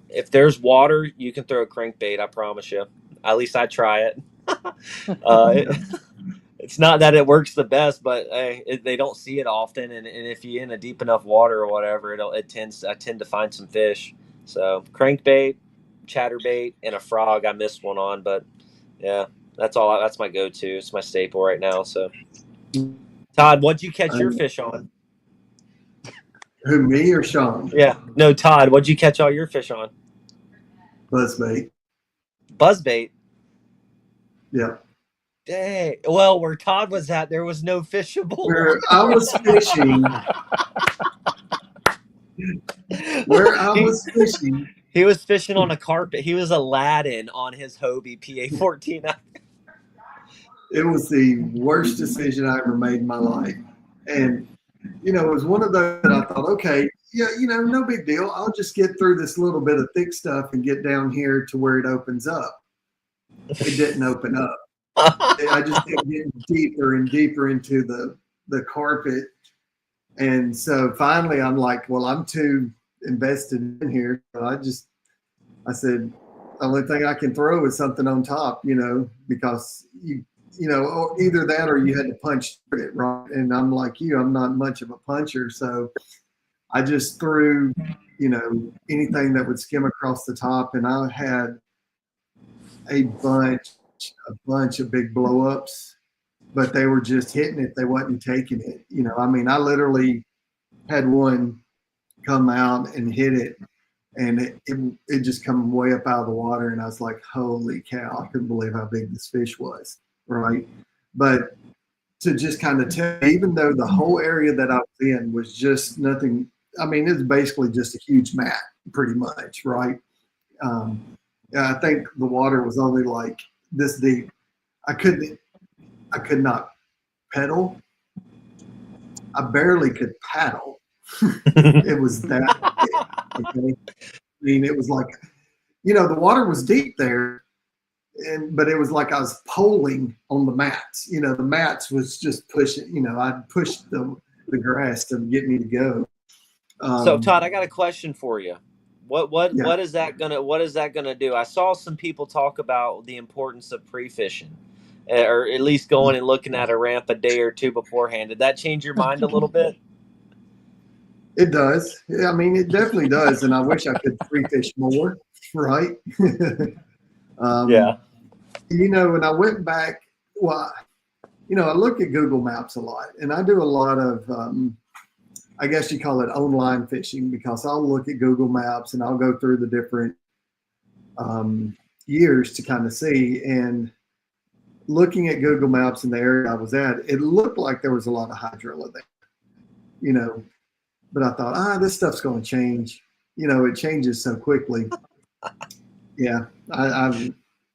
If there's water, you can throw a crankbait. I promise you. At least I try it. It's not that it works the best, but they don't see it often, and if you're in a deep enough water or whatever, I tend to find some fish. So crankbait, chatterbait, and a frog. I missed one on, but yeah, that's my go-to. It's my staple right now. So, Todd, what'd you catch your fish on? Who, me or Sean? Yeah, no, Todd, what'd you catch all your fish on? Buzzbait. Buzzbait. Yeah. Dang. Well, where Todd was at, there was no fishable. Where I was fishing. He was fishing on a carpet. He was Aladdin on his Hobie PA-14. It was the worst decision I ever made in my life. And, it was one of those that I thought, okay, yeah, no big deal. I'll just get through this little bit of thick stuff and get down here to where it opens up. It didn't open up. I just kept getting deeper and deeper into the carpet. And so finally I'm like, well, I'm too invested in here. So I said, the only thing I can throw is something on top, because or either that or you had to punch it, right? And I'm like you, I'm not much of a puncher. So I just threw, anything that would skim across the top. And I had a bunch of big blow-ups, but they were just hitting it. They wasn't taking it. I literally had one come out and hit it, and it just come way up out of the water, and I was like, holy cow, I couldn't believe how big this fish was, right? But to just kind of tell, even though the whole area that I was in was just nothing, it's basically just a huge mat, pretty much, right? I think the water was only like this deep. I could not pedal. I barely could paddle. It was that big, okay? It was like, the water was deep there, but it was like I was poling on the mats. The mats was just pushing. I'd push the grass to get me to go. So, Todd, I got a question for you. Yeah. what is that gonna do? I saw some people talk about the importance of pre-fishing, or at least going and looking at a ramp a day or two beforehand. Did that change your mind a little bit? It does. Yeah, I mean, it definitely does. And I wish I could free fish more, right? Yeah. When I went back, well, I look at Google Maps a lot, and I do a lot of, I guess you call it online fishing, because I'll look at Google Maps and I'll go through the different years to kind of see. And looking at Google Maps in the area I was at, it looked like there was a lot of hydrilla there, but I thought, this stuff's going to change. It changes so quickly. Yeah.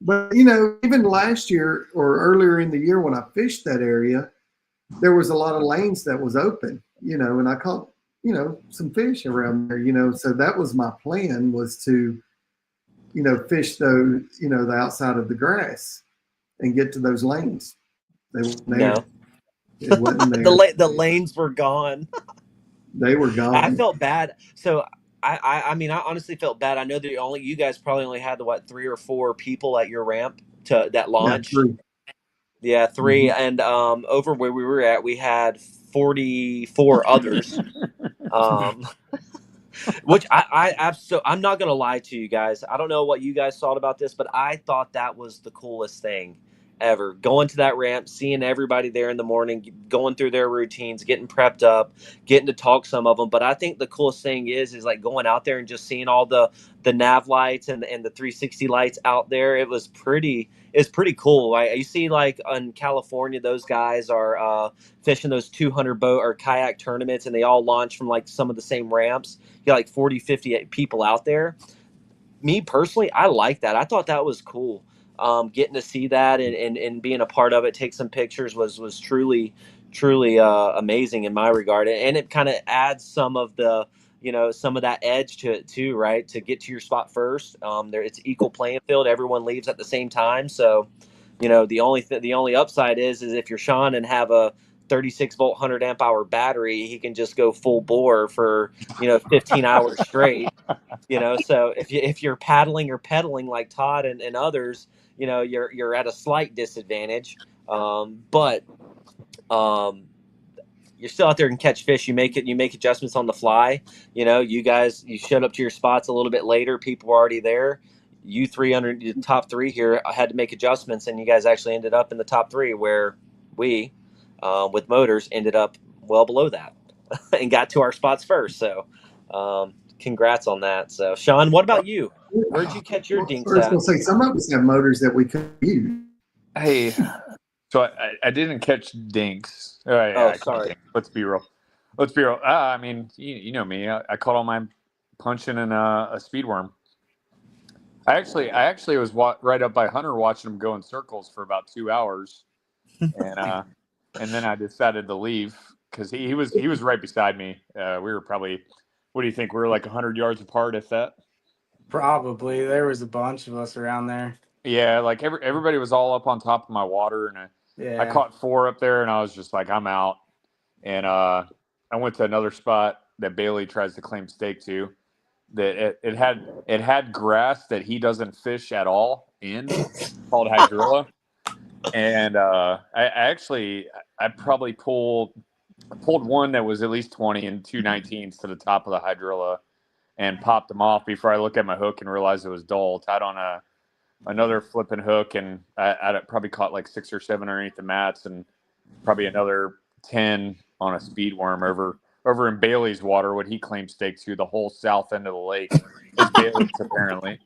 But even last year or earlier in the year when I fished that area, there was a lot of lanes that was open, and I caught, some fish around there, so that was my plan, was to, fish those, the outside of the grass and get to those lanes. They weren't there. No. It wasn't there. The lanes were gone. They were I gone. felt bad. So I mean, I honestly felt bad. I know that you guys probably only had 3 or 4 people at your ramp that launched. Yeah, 3. Yeah, 3. Mm-hmm. And over where we were at, we had 44 others. Which I'm not gonna lie to you guys. I don't know what you guys thought about this, but I thought that was the coolest thing ever. Going to that ramp, seeing everybody there in the morning, going through their routines, getting prepped up, getting to talk some of them. But I think the coolest thing is like going out there and just seeing all the nav lights and the 360 lights out there. It's pretty cool. You see, like in California, those guys are fishing those 200 boat or kayak tournaments, and they all launch from like some of the same ramps. You got like 40, 50 people out there. Me personally, I like that. I thought that was cool. Getting to see that and being a part of it, take some pictures was truly amazing in my regard, and it kind of adds some of the some of that edge to it too, right? To get to your spot first. It's equal playing field. Everyone leaves at the same time, so the only upside is if you're Sean and have a 36-volt 100 amp hour battery, he can just go full bore for 15 hours straight. So if you're paddling or pedaling like Todd and others, you're at a slight disadvantage. But you're still out there and catch fish. You make adjustments on the fly. You showed up to your spots a little bit later. People were already there. You 300 the top 3 here had to make adjustments, and you guys actually ended up in the top 3, where we with motors ended up well below that and got to our spots first. So congrats on that. So Sean, what about you? Where'd you catch your dinks I was at? going to say, some of us have motors that we could use. Hey, so I didn't catch dinks. I caught Sorry. dinks. Let's be real. I mean, you know me. I caught all my punching in a speed worm. I actually was right up by Hunter watching him go in circles for about 2 hours, and then I decided to leave because he was right beside me. We were probably, what do you think? We were like 100 yards apart, if that. Probably. There was a bunch of us around there. Yeah, like everybody was all up on top of my water, and I caught 4 up there, and I was just like, I'm out. And I went to another spot that Bailey tries to claim stake to. That it had grass that he doesn't fish at all in, called hydrilla. And I probably pulled one that was at least 20 and 2 19s to the top of the hydrilla and popped them off before I looked at my hook and realized it was dull. Tied on another flipping hook, and I probably caught like 6 or 7 underneath the mats, and probably another 10 on a speed worm over in Bailey's water, what he claims stake to, the whole south end of the lake is Bailey's apparently.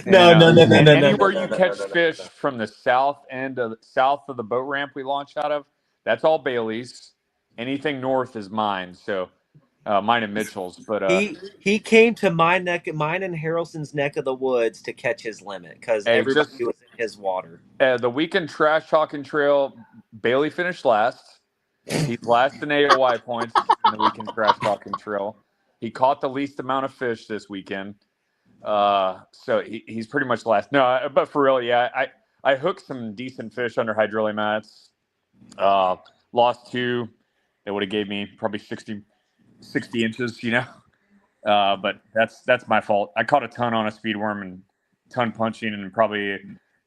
No. Anywhere you catch fish from the south of the boat ramp we launch out of, that's all Bailey's. Anything north is mine. So mine and Mitchell's. But he came to mine and Harrelson's neck of the woods to catch his limit because everybody was in his water. The weekend trash talking trail, Bailey finished last. He's last in AOY points in the weekend trash talking trail. He caught the least amount of fish this weekend. So he's pretty much last. No, but for real, yeah, I hooked some decent fish under hydrilla mats. Lost 2. That would have gave me probably 60 inches, But that's my fault. I caught a ton on a speed worm and ton punching and probably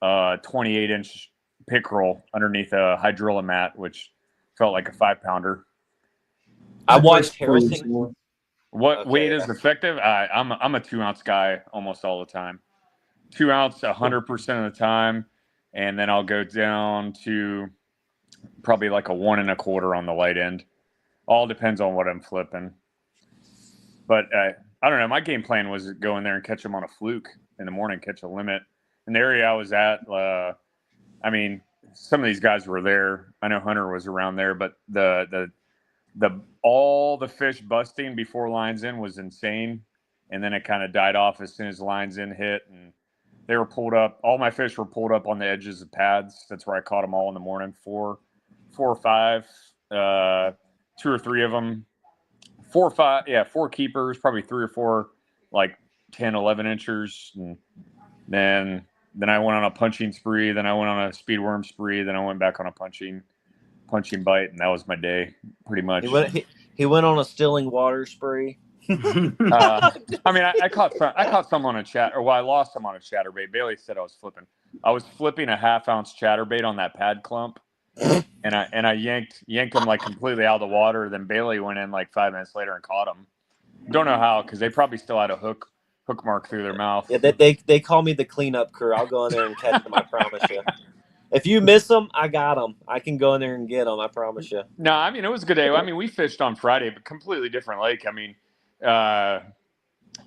28-inch pickerel underneath a hydrilla mat, which felt like a 5-pounder. I watched Harrison. What weight Okay. is effective? I'm a 2-ounce guy almost all the time. 2 ounce 100% of the time, and then I'll go down to probably like a 1 1/4 on the light end. All depends on what I'm flipping. But I don't know. My game plan was to go in there and catch them on a fluke in the morning, catch a limit. In the area I was at, I mean, some of these guys were there. I know Hunter was around there, but the all the fish busting before lines in was insane, and then it kind of died off as soon as lines in hit, and they were pulled up. All my fish were pulled up on the edges of pads. That's where I caught them all in the morning. Four or five, 2 or 3 of them. 4 or 5, yeah, 4 keepers, probably 3 or 4, like 10, 11 inchers, and then I went on a punching spree. Then I went on a speed worm spree. Then I went back on a punching bite, and that was my day, pretty much. He went on a stilling water spree. I mean, I caught some on a I lost some on a chatterbait. Bailey said I was flipping. I was flipping a 1/2-ounce chatterbait on that pad clump, and I yanked him like completely out of the water. Then Bailey went in like 5 minutes later and caught him. Don't know how, because they probably still had a hook mark through their mouth. Yeah, they call me the cleanup crew. I'll go in there and catch them. I promise you. If you miss them, I got them. I can go in there and get them. I promise you. No, I mean, it was a good day. I mean, we fished on Friday, but completely different lake. I mean,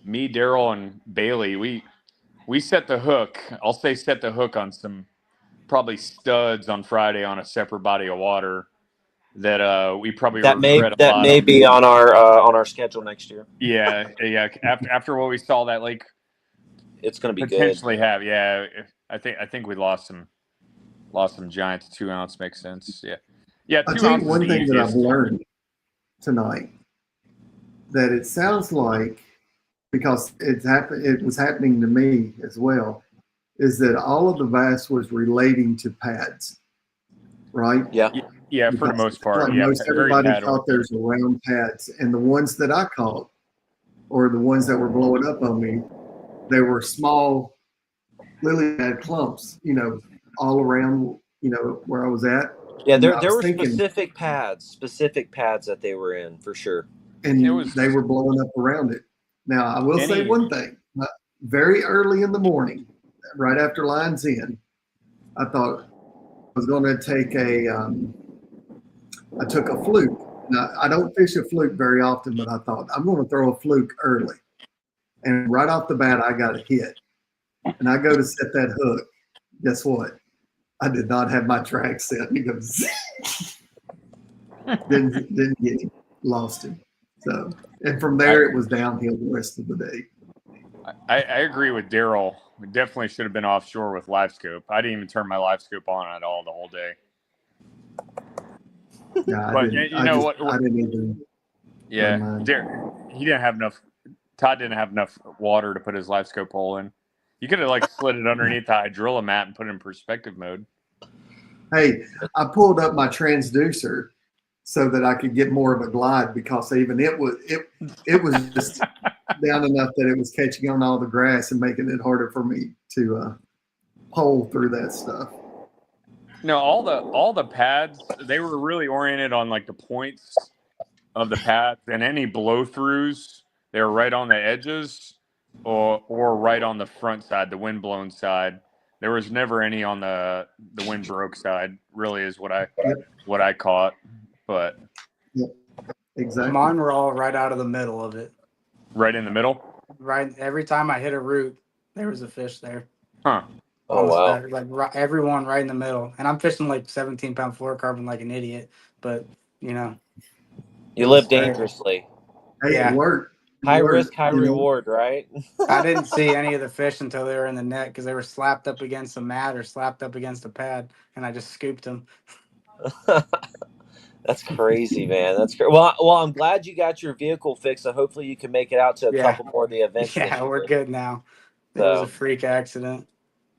me, Daryl, and Bailey, we set the hook. I'll say set the hook on some probably studs on Friday on a separate body of water that we probably regret a lot. May be on our schedule next year. Yeah. After what we saw that lake, it's going to be potentially good. Have. Yeah, I think we lost some giants. 2 ounce makes sense. Yeah. 2 ounces. One thing that I've learned tonight, that it sounds like, because it was happening to me as well, is that all of the bass was relating to pads, right? Yeah, because for the most part. Like most everybody caught theirs around pads, and the ones that I caught, or the ones that were blowing up on me, they were small lily pad clumps, all around, where I was at. Yeah, there were specific pads that they were in for sure. And they were blowing up around it. Now, I will say one thing. Very early in the morning, right after lines in, I thought I was going to take I took a fluke. Now, I don't fish a fluke very often, but I thought I'm going to throw a fluke early. And right off the bat, I got a hit. And I go to set that hook. Guess what? I did not have my track set. He goes, didn't get him, lost him. So, and from there, it was downhill the rest of the day. I agree with Daryl. We definitely should have been offshore with live scope. I didn't even turn my live scope on at all the whole day. Yeah, but I didn't even. Yeah, he didn't have enough. Todd didn't have enough water to put his live scope hole in. You could have slid it underneath the hydrilla mat and put it in perspective mode. Hey, I pulled up my transducer so that I could get more of a glide, because even it was just down enough that it was catching on all the grass and making it harder for me to pole through that stuff. No, all the pads, they were really oriented on the points of the pads, and any blow throughs, they were right on the edges or right on the front side, the wind blown side. There was never any on the wind broke side, really, is what I caught. But yep, exactly. Mine were all right out of the middle of it. Right in the middle? Right. Every time I hit a root, there was a fish there. Huh. Oh, wow. Everyone right in the middle. And I'm fishing 17-pound fluorocarbon like an idiot. But, You live dangerously. Hey, yeah. It worked. High risk, high reward, right? I didn't see any of the fish until they were in the net, because they were slapped up against a mat or slapped up against a pad, and I just scooped them. That's crazy, man. That's great. Well, I'm glad you got your vehicle fixed, so hopefully you can make it out to a couple more of the events. Yeah, we're good now. It was a freak accident.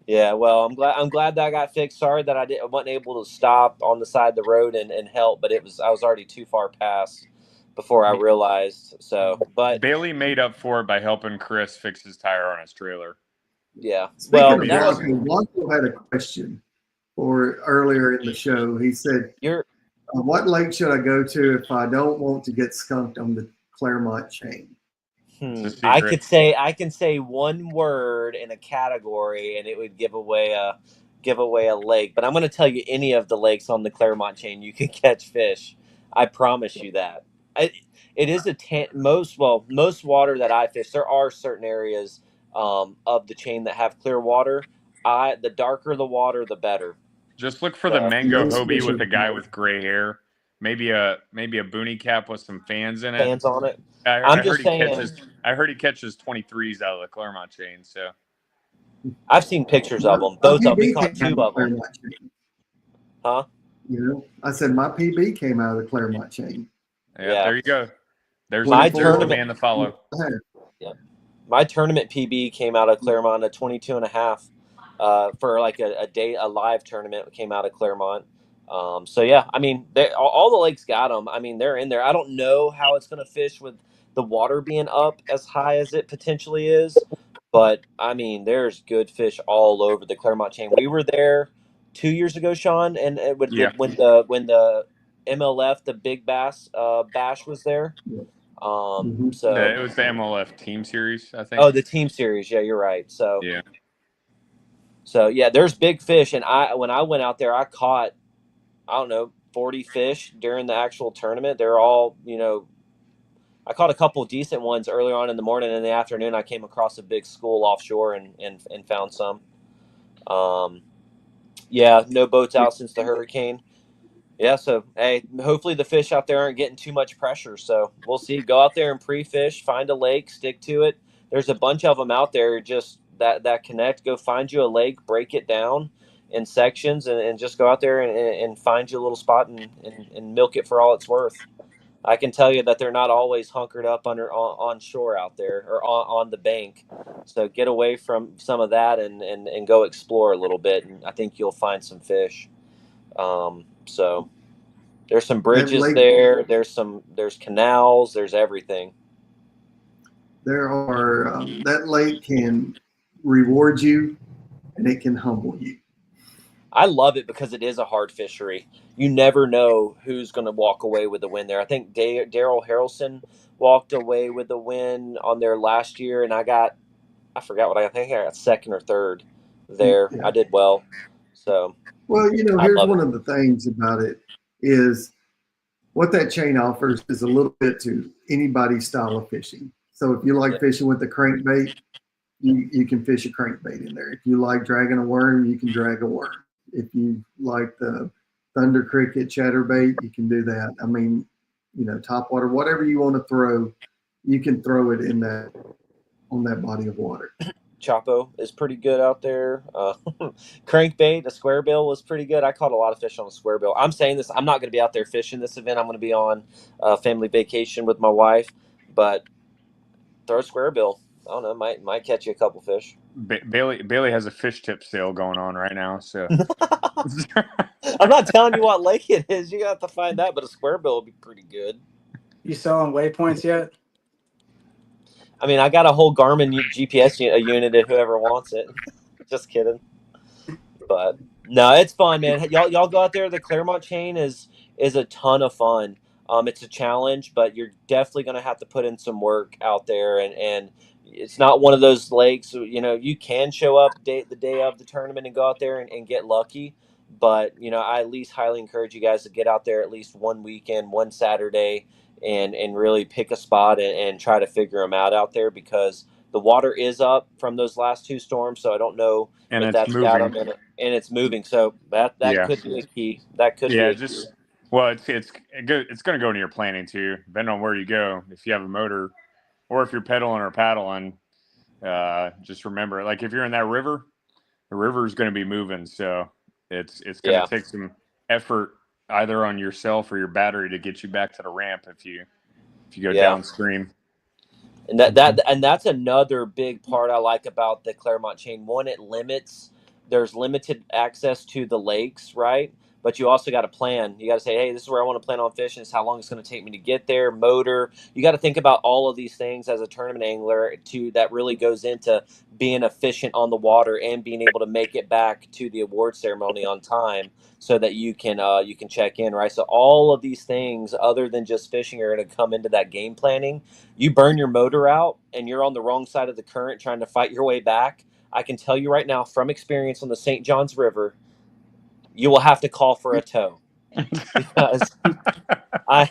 Yeah, well, I'm glad that got fixed. Sorry that I wasn't able to stop on the side of the road and help, but I was already too far past. before I realized. So, but Bailey made up for it by helping Chris fix his tire on his trailer. yeah. Speaking Well, of that was Blanco had a question for earlier in the show. He said, your. what lake should I go to if I don't want to get skunked on the Clermont Chain? It's a I secret. can say one word in a category, and it would give away a lake. But I'm going to tell you any of the lakes on the Clermont Chain you can catch fish. I promise you that. It is most water that I fish. There are certain areas of the chain that have clear water. The darker the water, the better. Just look for the So, mango Most hobie fish with are a guy with gray hair. Maybe a boonie cap with some fans in it. fans on it. I I'm heard just he saying. catches. I heard he catches 23s out of the Clermont Chain. So I've seen pictures My, of them. my Both of them. We PB caught came out two of of the them. Clermont Chain. Huh? You know, I said my PB came out of the Clermont Chain. yeah, there you go. There's My there's the tournament. man to follow. Yeah. My tournament PB came out of Clermont at 22.5 for like a live tournament came out of Clermont. So yeah, I mean, all the lakes got them. I mean, they're in there. I don't know how it's going to fish with the water being up as high as it potentially is, but I mean, there's good fish all over the Clermont Chain. We were there 2 years ago, Sean, and Yeah. when the MLF, the Big Bass Bash was there. Mhm. So It was the MLF Team Series, I think. oh, the team series. Yeah, you're right. Yeah. So yeah, there's big fish, and when I went out there, I caught, I don't know, 40 fish during the actual tournament. They're all, I caught a couple of decent ones early on in the morning. In the afternoon, I came across a big school offshore and found some. Yeah, no boats out since the hurricane. Yeah, so hey, hopefully the fish out there aren't getting too much pressure. So we'll see. Go out there and pre-fish, find a lake, stick to it. There's a bunch of them out there just that connect. Go find you a lake, break it down in sections, and just go out there and find you a little spot and milk it for all it's worth. I can tell you that they're not always hunkered up on shore out there or on the bank. So get away from some of that and go explore a little bit, and I think you'll find some fish. So there's some bridges there. There's canals. There's everything. There are that lake can reward you, and it can humble you. I love it because it is a hard fishery. You never know who's going to walk away with the win there. I think Daryl Harrelson walked away with the win on there last year, and I forgot what I think I got second or third there. Yeah. I did well. So Well, I here's love one it. of the things about it is what that chain offers is a little bit to anybody's style of fishing. So if you like fishing with the crankbait, you can fish a crankbait in there. If you like dragging a worm, you can drag a worm. If you like the thunder cricket chatterbait, you can do that. I mean, topwater, whatever you want to throw, you can throw it on that body of water. Chapo is pretty good out there. Crankbait, a square bill was pretty good. I caught a lot of fish on a square bill. I'm saying this, I'm not going to be out there fishing this event. I'm going to be on family vacation with my wife, but throw a square bill. I don't know, might catch you a couple fish. Bailey has a fish tip sale going on right now, so I'm not telling you what lake it is. You have to find that, but a square bill would be pretty good. You selling waypoints yet? I mean, I got a whole Garmin GPS unit if whoever wants it. Just kidding. But no, it's fun, man. Y'all go out there. The Clermont Chain is a ton of fun. It's a challenge, but you're definitely going to have to put in some work out there, and it's not one of those lakes. You can show up the day of the tournament and go out there and get lucky, but I at least highly encourage you guys to get out there at least one weekend, one Saturday, and really pick a spot and try to figure them out there because the water is up from those last two storms. So I don't know and if it's that's got them moving. and it's moving. So that could be a key. That could be a key. Well, it's going to go into your planning too, depending on where you go. If you have a motor, or if you're pedaling or paddling, just remember, like if you're in that river, the river is going to be moving, so it's going to take some effort either on yourself or your battery to get you back to the ramp if you go downstream. And that's another big part I like about the Clermont Chain. One, there's limited access to the lakes, right? but you also got to plan. You got to say, hey, this is where I want to plan on fishing. This is how long it's going to take me to get there. Motor. You got to think about all of these things as a tournament angler that really goes into being efficient on the water and being able to make it back to the award ceremony on time so that you can check in, right? So all of these things other than just fishing are going to come into that game planning. You burn your motor out and you're on the wrong side of the current trying to fight your way back. I can tell you right now from experience on the St. Johns River, you will have to call for a tow because I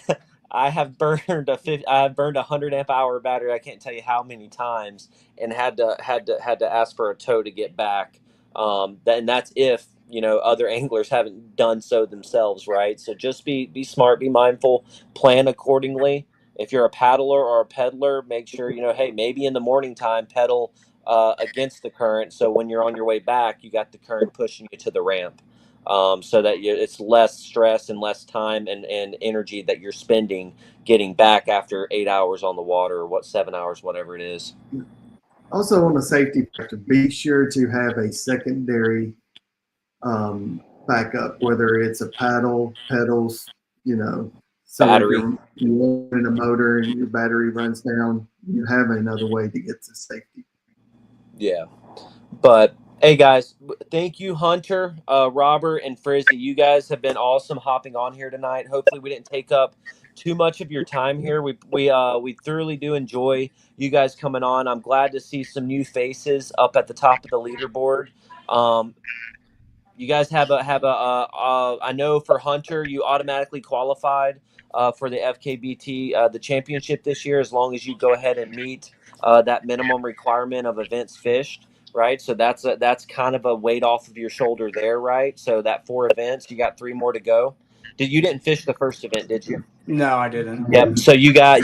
I have burned I have burned a 100 amp hour battery. I can't tell you how many times, and had to ask for a tow to get back. And that's if other anglers haven't done so themselves, right? So just be smart, be mindful, plan accordingly. If you're a paddler or a peddler, make sure hey, maybe in the morning time pedal against the current, so when you're on your way back, you got the current pushing you to the ramp so that it's less stress and less time and energy that you're spending getting back after 8 hours on the water or 7 hours, whatever it is. Also, on the safety factor, be sure to have a secondary backup, whether it's a paddle, pedals, so Battery. if you're in a motor and your battery runs down, you have another way to get to safety. Yeah. But hey guys, thank you, Hunter, Robert, and Frizzy. You guys have been awesome hopping on here tonight. Hopefully we didn't take up too much of your time here. We thoroughly do enjoy you guys coming on. I'm glad to see some new faces up at the top of the leaderboard. You guys have I know for Hunter, you automatically qualified for the FKBT the championship this year, as long as you go ahead and meet that minimum requirement of events fished, right? So that's kind of a weight off of your shoulder there, right? So that 4 events, you got 3 more to go. You didn't fish the first event, did you? No, I didn't. Yep. So you got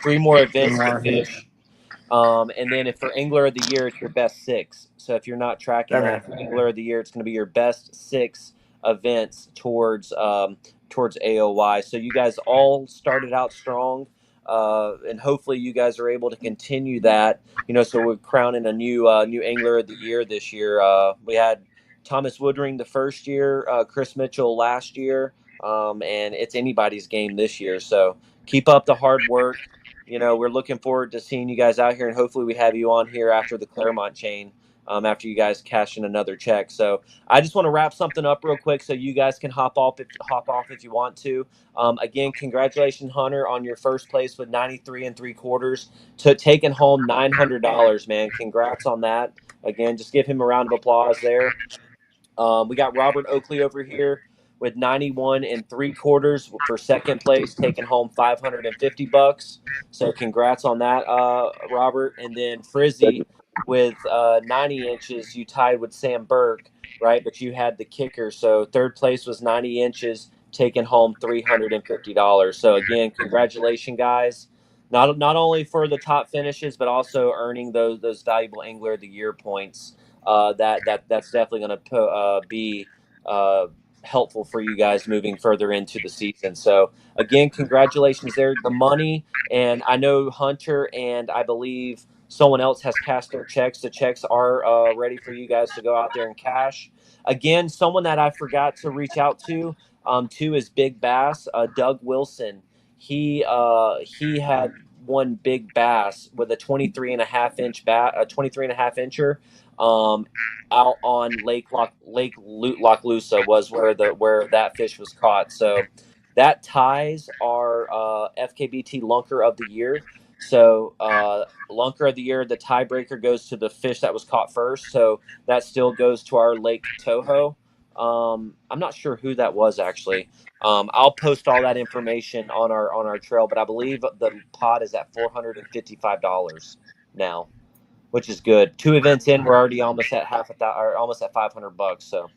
3 more events to More. fish. And then if for Angler of the Year, it's your best 6. So if you're not tracking that for Angler of the Year, it's going to be your best 6 events towards AOY. So you guys all started out strong, and hopefully you guys are able to continue that. So we're crowning a new Angler of the Year this year. We had Thomas Woodring the first year, Chris Mitchell last year, and it's anybody's game this year. So keep up the hard work. We're looking forward to seeing you guys out here, and hopefully we have you on here after the Clermont Chain, after you guys cash in another check. So I just want to wrap something up real quick so you guys can hop off if you want to. Again, congratulations, Hunter, on your first place with 93 3/4 to taking home $900, man. Congrats on that. Again, just give him a round of applause there. We got Robert Oakley over here with 91 3/4 for second place, taking home $550. So congrats on that, Robert. And then Frizzy with 90 inches, you tied with Sam Burke, right? But you had the kicker. So third place was 90 inches, taking home $350. So again, congratulations, guys. Not only for the top finishes, but also earning those valuable Angler of the Year points. That's definitely going to be helpful for you guys moving further into the season. So again, congratulations there. The money, and I know Hunter and I believe someone else has cashed their checks. The checks are ready for you guys to go out there and cash. Again, someone that I forgot to reach out to too is Big Bass, Doug Wilson. He had one big bass with a 23.5 inch a 23.5 incher out on Lake Lochloosa was where that fish was caught. So that ties our FKBT Lunker of the Year. So Lunker of the Year, the tiebreaker goes to the fish that was caught first. So that still goes to our Lake Toho. I'm not sure who that was actually. I'll post all that information on our trail, but I believe the pot is at $455 now, which is good. 2 events in, we're already almost at almost at $500. So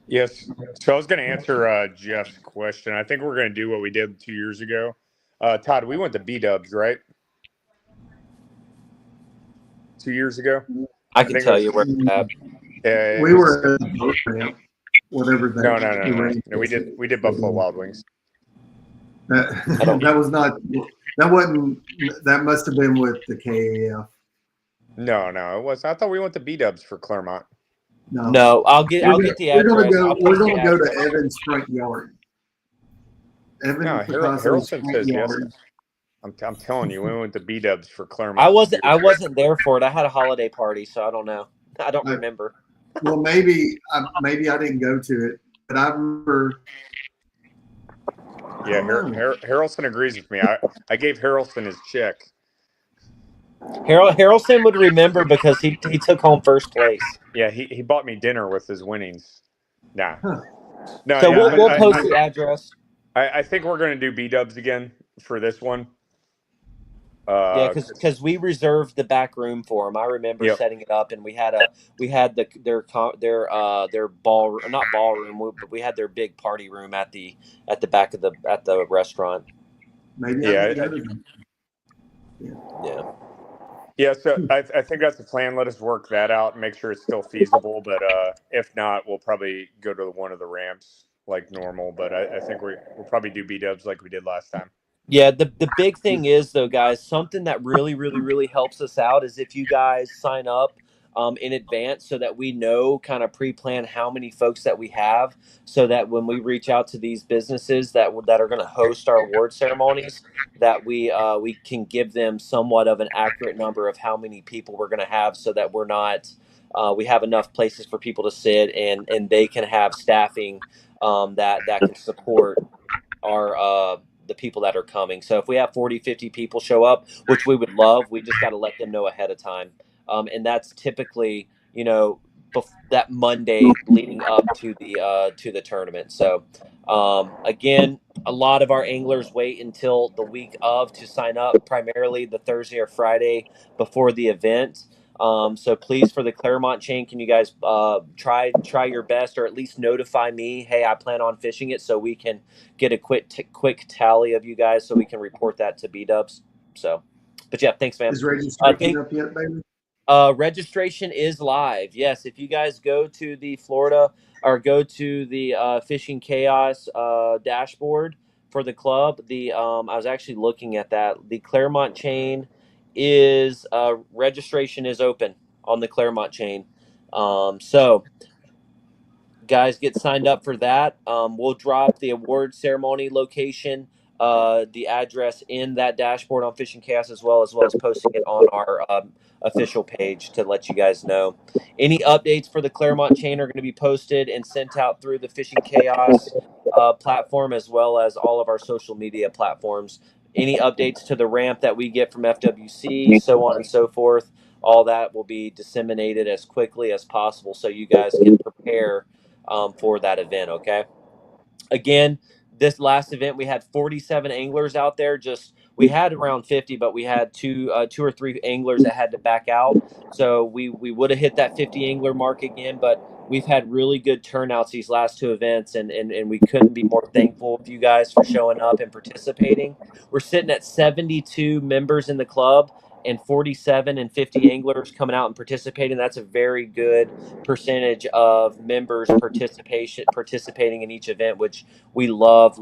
Yes. So I was going to answer Jeff's question. I think we're going to do what we did 2 years ago. Todd, we went to B-dubs, right? 2 years ago. I can tell you where it's at. We were at the boat ramp, whatever that. No. We did Buffalo Wild Wings. That was not. That wasn't. That must have been with the KAF. No, it was. I thought we went to B-dubs for Clermont. No, I'll get the address. I'll We're post the gonna go to address. Evan's front yard. Evan No, Picasso's Harrelson front says yes. yard. I'm telling you, we went to B-dubs for Clermont. I wasn't there for it. I had a holiday party, so I don't know. I don't remember. Well, maybe I didn't go to it, but I remember. Yeah, Harrelson agrees with me. I gave Harrelson his check. Harrelson would remember because he took home first place. Yeah, he bought me dinner with his winnings. Nah. Huh. No, So yeah, we'll post the address. I think we're going to do B-dubs again for this one. Yeah, because we reserved the back room for them. I remember setting it up, and we had their ball, not ballroom, but we had their big party room at the back of the restaurant. Maybe I didn't go. Yeah, so I think that's the plan. Let us work that out and make sure it's still feasible. But if not, we'll probably go to one of the ramps like normal. But I think we'll probably do B-dubs like we did last time. Yeah, the big thing is though, guys, something that really helps us out is if you guys sign up in advance so that we know kind of pre-plan how many folks that we have, so that when we reach out to these businesses that are going to host our award ceremonies, that we can give them somewhat of an accurate number of how many people we're going to have, so that we're not we have enough places for people to sit, and they can have staffing that can support our the people that are coming. So if we have 40, 50 people show up, which we would love, we just got to let them know ahead of time. And that's typically, that Monday leading up to the tournament. So again, a lot of our anglers wait until the week of to sign up, primarily the Thursday or Friday before the event. So please, for the Clermont Chain, can you guys try your best, or at least notify me, hey, I plan on fishing it, so we can get a quick tally of you guys, so we can report that to B-dubs. So, but yeah, thanks, man. Is registration up yet, baby? Registration is live. Yes, if you guys go to the Florida or go to the Fishing Chaos dashboard for the club, I was actually looking at that. The Clermont Chain is registration is open on the Clermont Chain. So guys, get signed up for that. We'll drop the award ceremony location, the address in that dashboard on Fishing Chaos, as well as posting it on our official page to let you guys know. Any updates for the Clermont Chain are going to be posted and sent out through the Fishing Chaos platform, as well as all of our social media platforms. Any updates to the ramp that we get from FWC, so on and so forth, all that will be disseminated as quickly as possible, so you guys can prepare for that event. Okay. Again, this last event we had 47 anglers out there. We had around 50, but we had two or three anglers that had to back out. So we would have hit that 50 angler mark again, but we've had really good turnouts these last two events, and we couldn't be more thankful of you guys for showing up and participating. We're sitting at 72 members in the club, and 47 and 50 anglers coming out and participating. That's a very good percentage of members participating in each event, which we love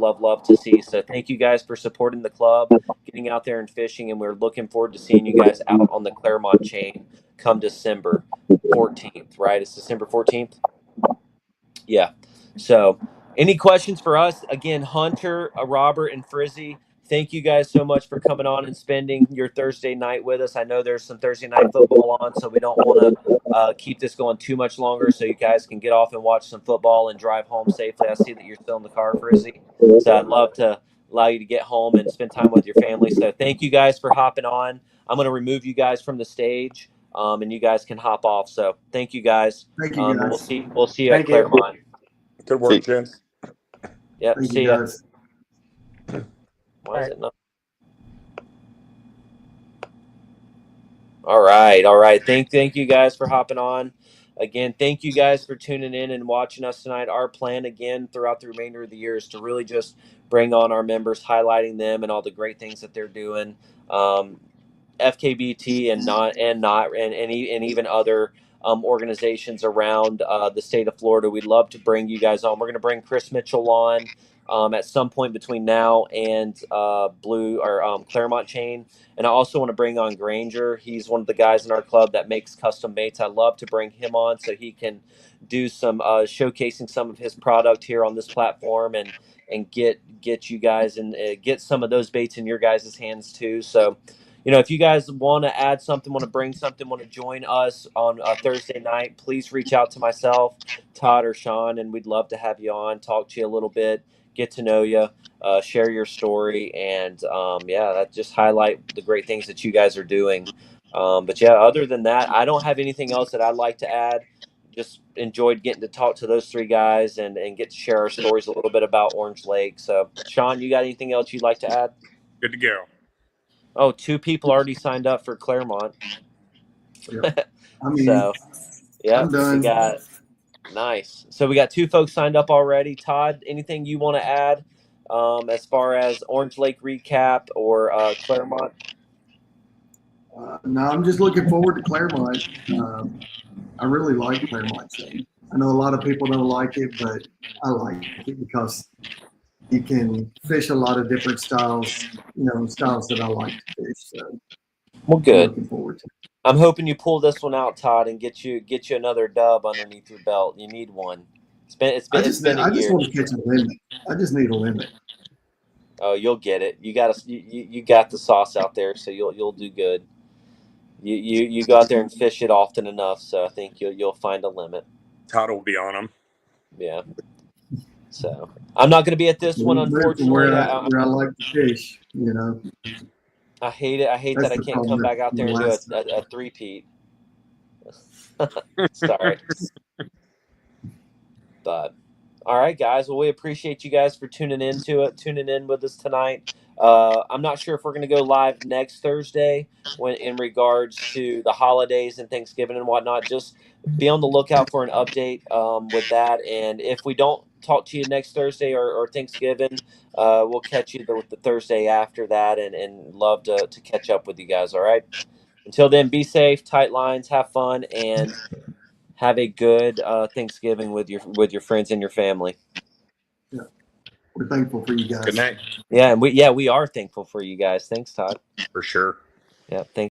to see. So thank you guys for supporting the club, getting out there and fishing, and we're looking forward to seeing you guys out on the Clermont Chain come December 14th, right? It's December 14th. Yeah. So any questions for us? Again, Hunter, Robert, and Frizzy, thank you guys so much for coming on and spending your Thursday night with us. I know there's some Thursday night football on, so we don't want to keep this going too much longer, so you guys can get off and watch some football and drive home safely. I see that you're still in the car, Frizzy. So I'd love to allow you to get home and spend time with your family. So thank you guys for hopping on. I'm going to remove you guys from the stage, and you guys can hop off. So thank you guys. Thank you, guys. We'll see you at Clermont. Good work, gents. Yep. Thank See you, ya. guys. Why is it not? All right. Thank you guys for hopping on. Again, thank you guys for tuning in and watching us tonight. Our plan again throughout the remainder of the year is to really just bring on our members, highlighting them and all the great things that they're doing. FKBT and even other organizations around the state of Florida. We'd love to bring you guys on. We're going to bring Chris Mitchell on at some point between now and Clermont Chain. And I also want to bring on Granger. He's one of the guys in our club that makes custom baits. I love to bring him on so he can do some showcasing some of his product here on this platform and get you guys and get some of those baits in your guys' hands too. So, if you guys want to add something, want to bring something, want to join us on a Thursday night, please reach out to myself, Todd, or Sean, and we'd love to have you on, talk to you a little bit, get to know you, share your story, and that just highlight the great things that you guys are doing. But yeah, other than that, I don't have anything else that I'd like to add. Just enjoyed getting to talk to those three guys and get to share our stories a little bit about Orange Lake. So, Sean, you got anything else you'd like to add? Good to go. Oh, 2 people already signed up for Clermont. Yep. I mean, So, yeah, I'm done. we got nice. So we got 2 folks signed up already. Todd, anything you want to add as far as Orange Lake recap or Clermont? No, I'm just looking forward to Clermont. I really like Clermont Chain. I know a lot of people don't like it, but I like it because you can fish a lot of different styles, styles that I like to fish. So Well, I'm good. looking forward to it. I'm hoping you pull this one out, Todd, and get you another dub underneath your belt. You need one. It's been a I just year. want to catch a limit. I just need a limit. Oh, you'll get it. You got the sauce out there, so you'll do good. You go out there and fish it often enough, so I think you'll find a limit. Todd will be on them. Yeah. So I'm not going to be at this one, unfortunately. Where I like to fish, I hate it. I hate that I can't come back out there and do a three-peat. Sorry. But all right, guys. Well, we appreciate you guys for tuning in with us tonight. I'm not sure if we're going to go live next Thursday when in regards to the holidays and Thanksgiving and whatnot. Just be on the lookout for an update with that. And if we don't talk to you next Thursday or Thanksgiving, we'll catch you the Thursday after that and love to catch up with you guys. All right. Until then, be safe, tight lines, have fun, and have a good Thanksgiving with your friends and your family. Yeah. We're thankful for you guys. Good night. Yeah, and we are thankful for you guys. Thanks, Todd. For sure. Yeah, thanks.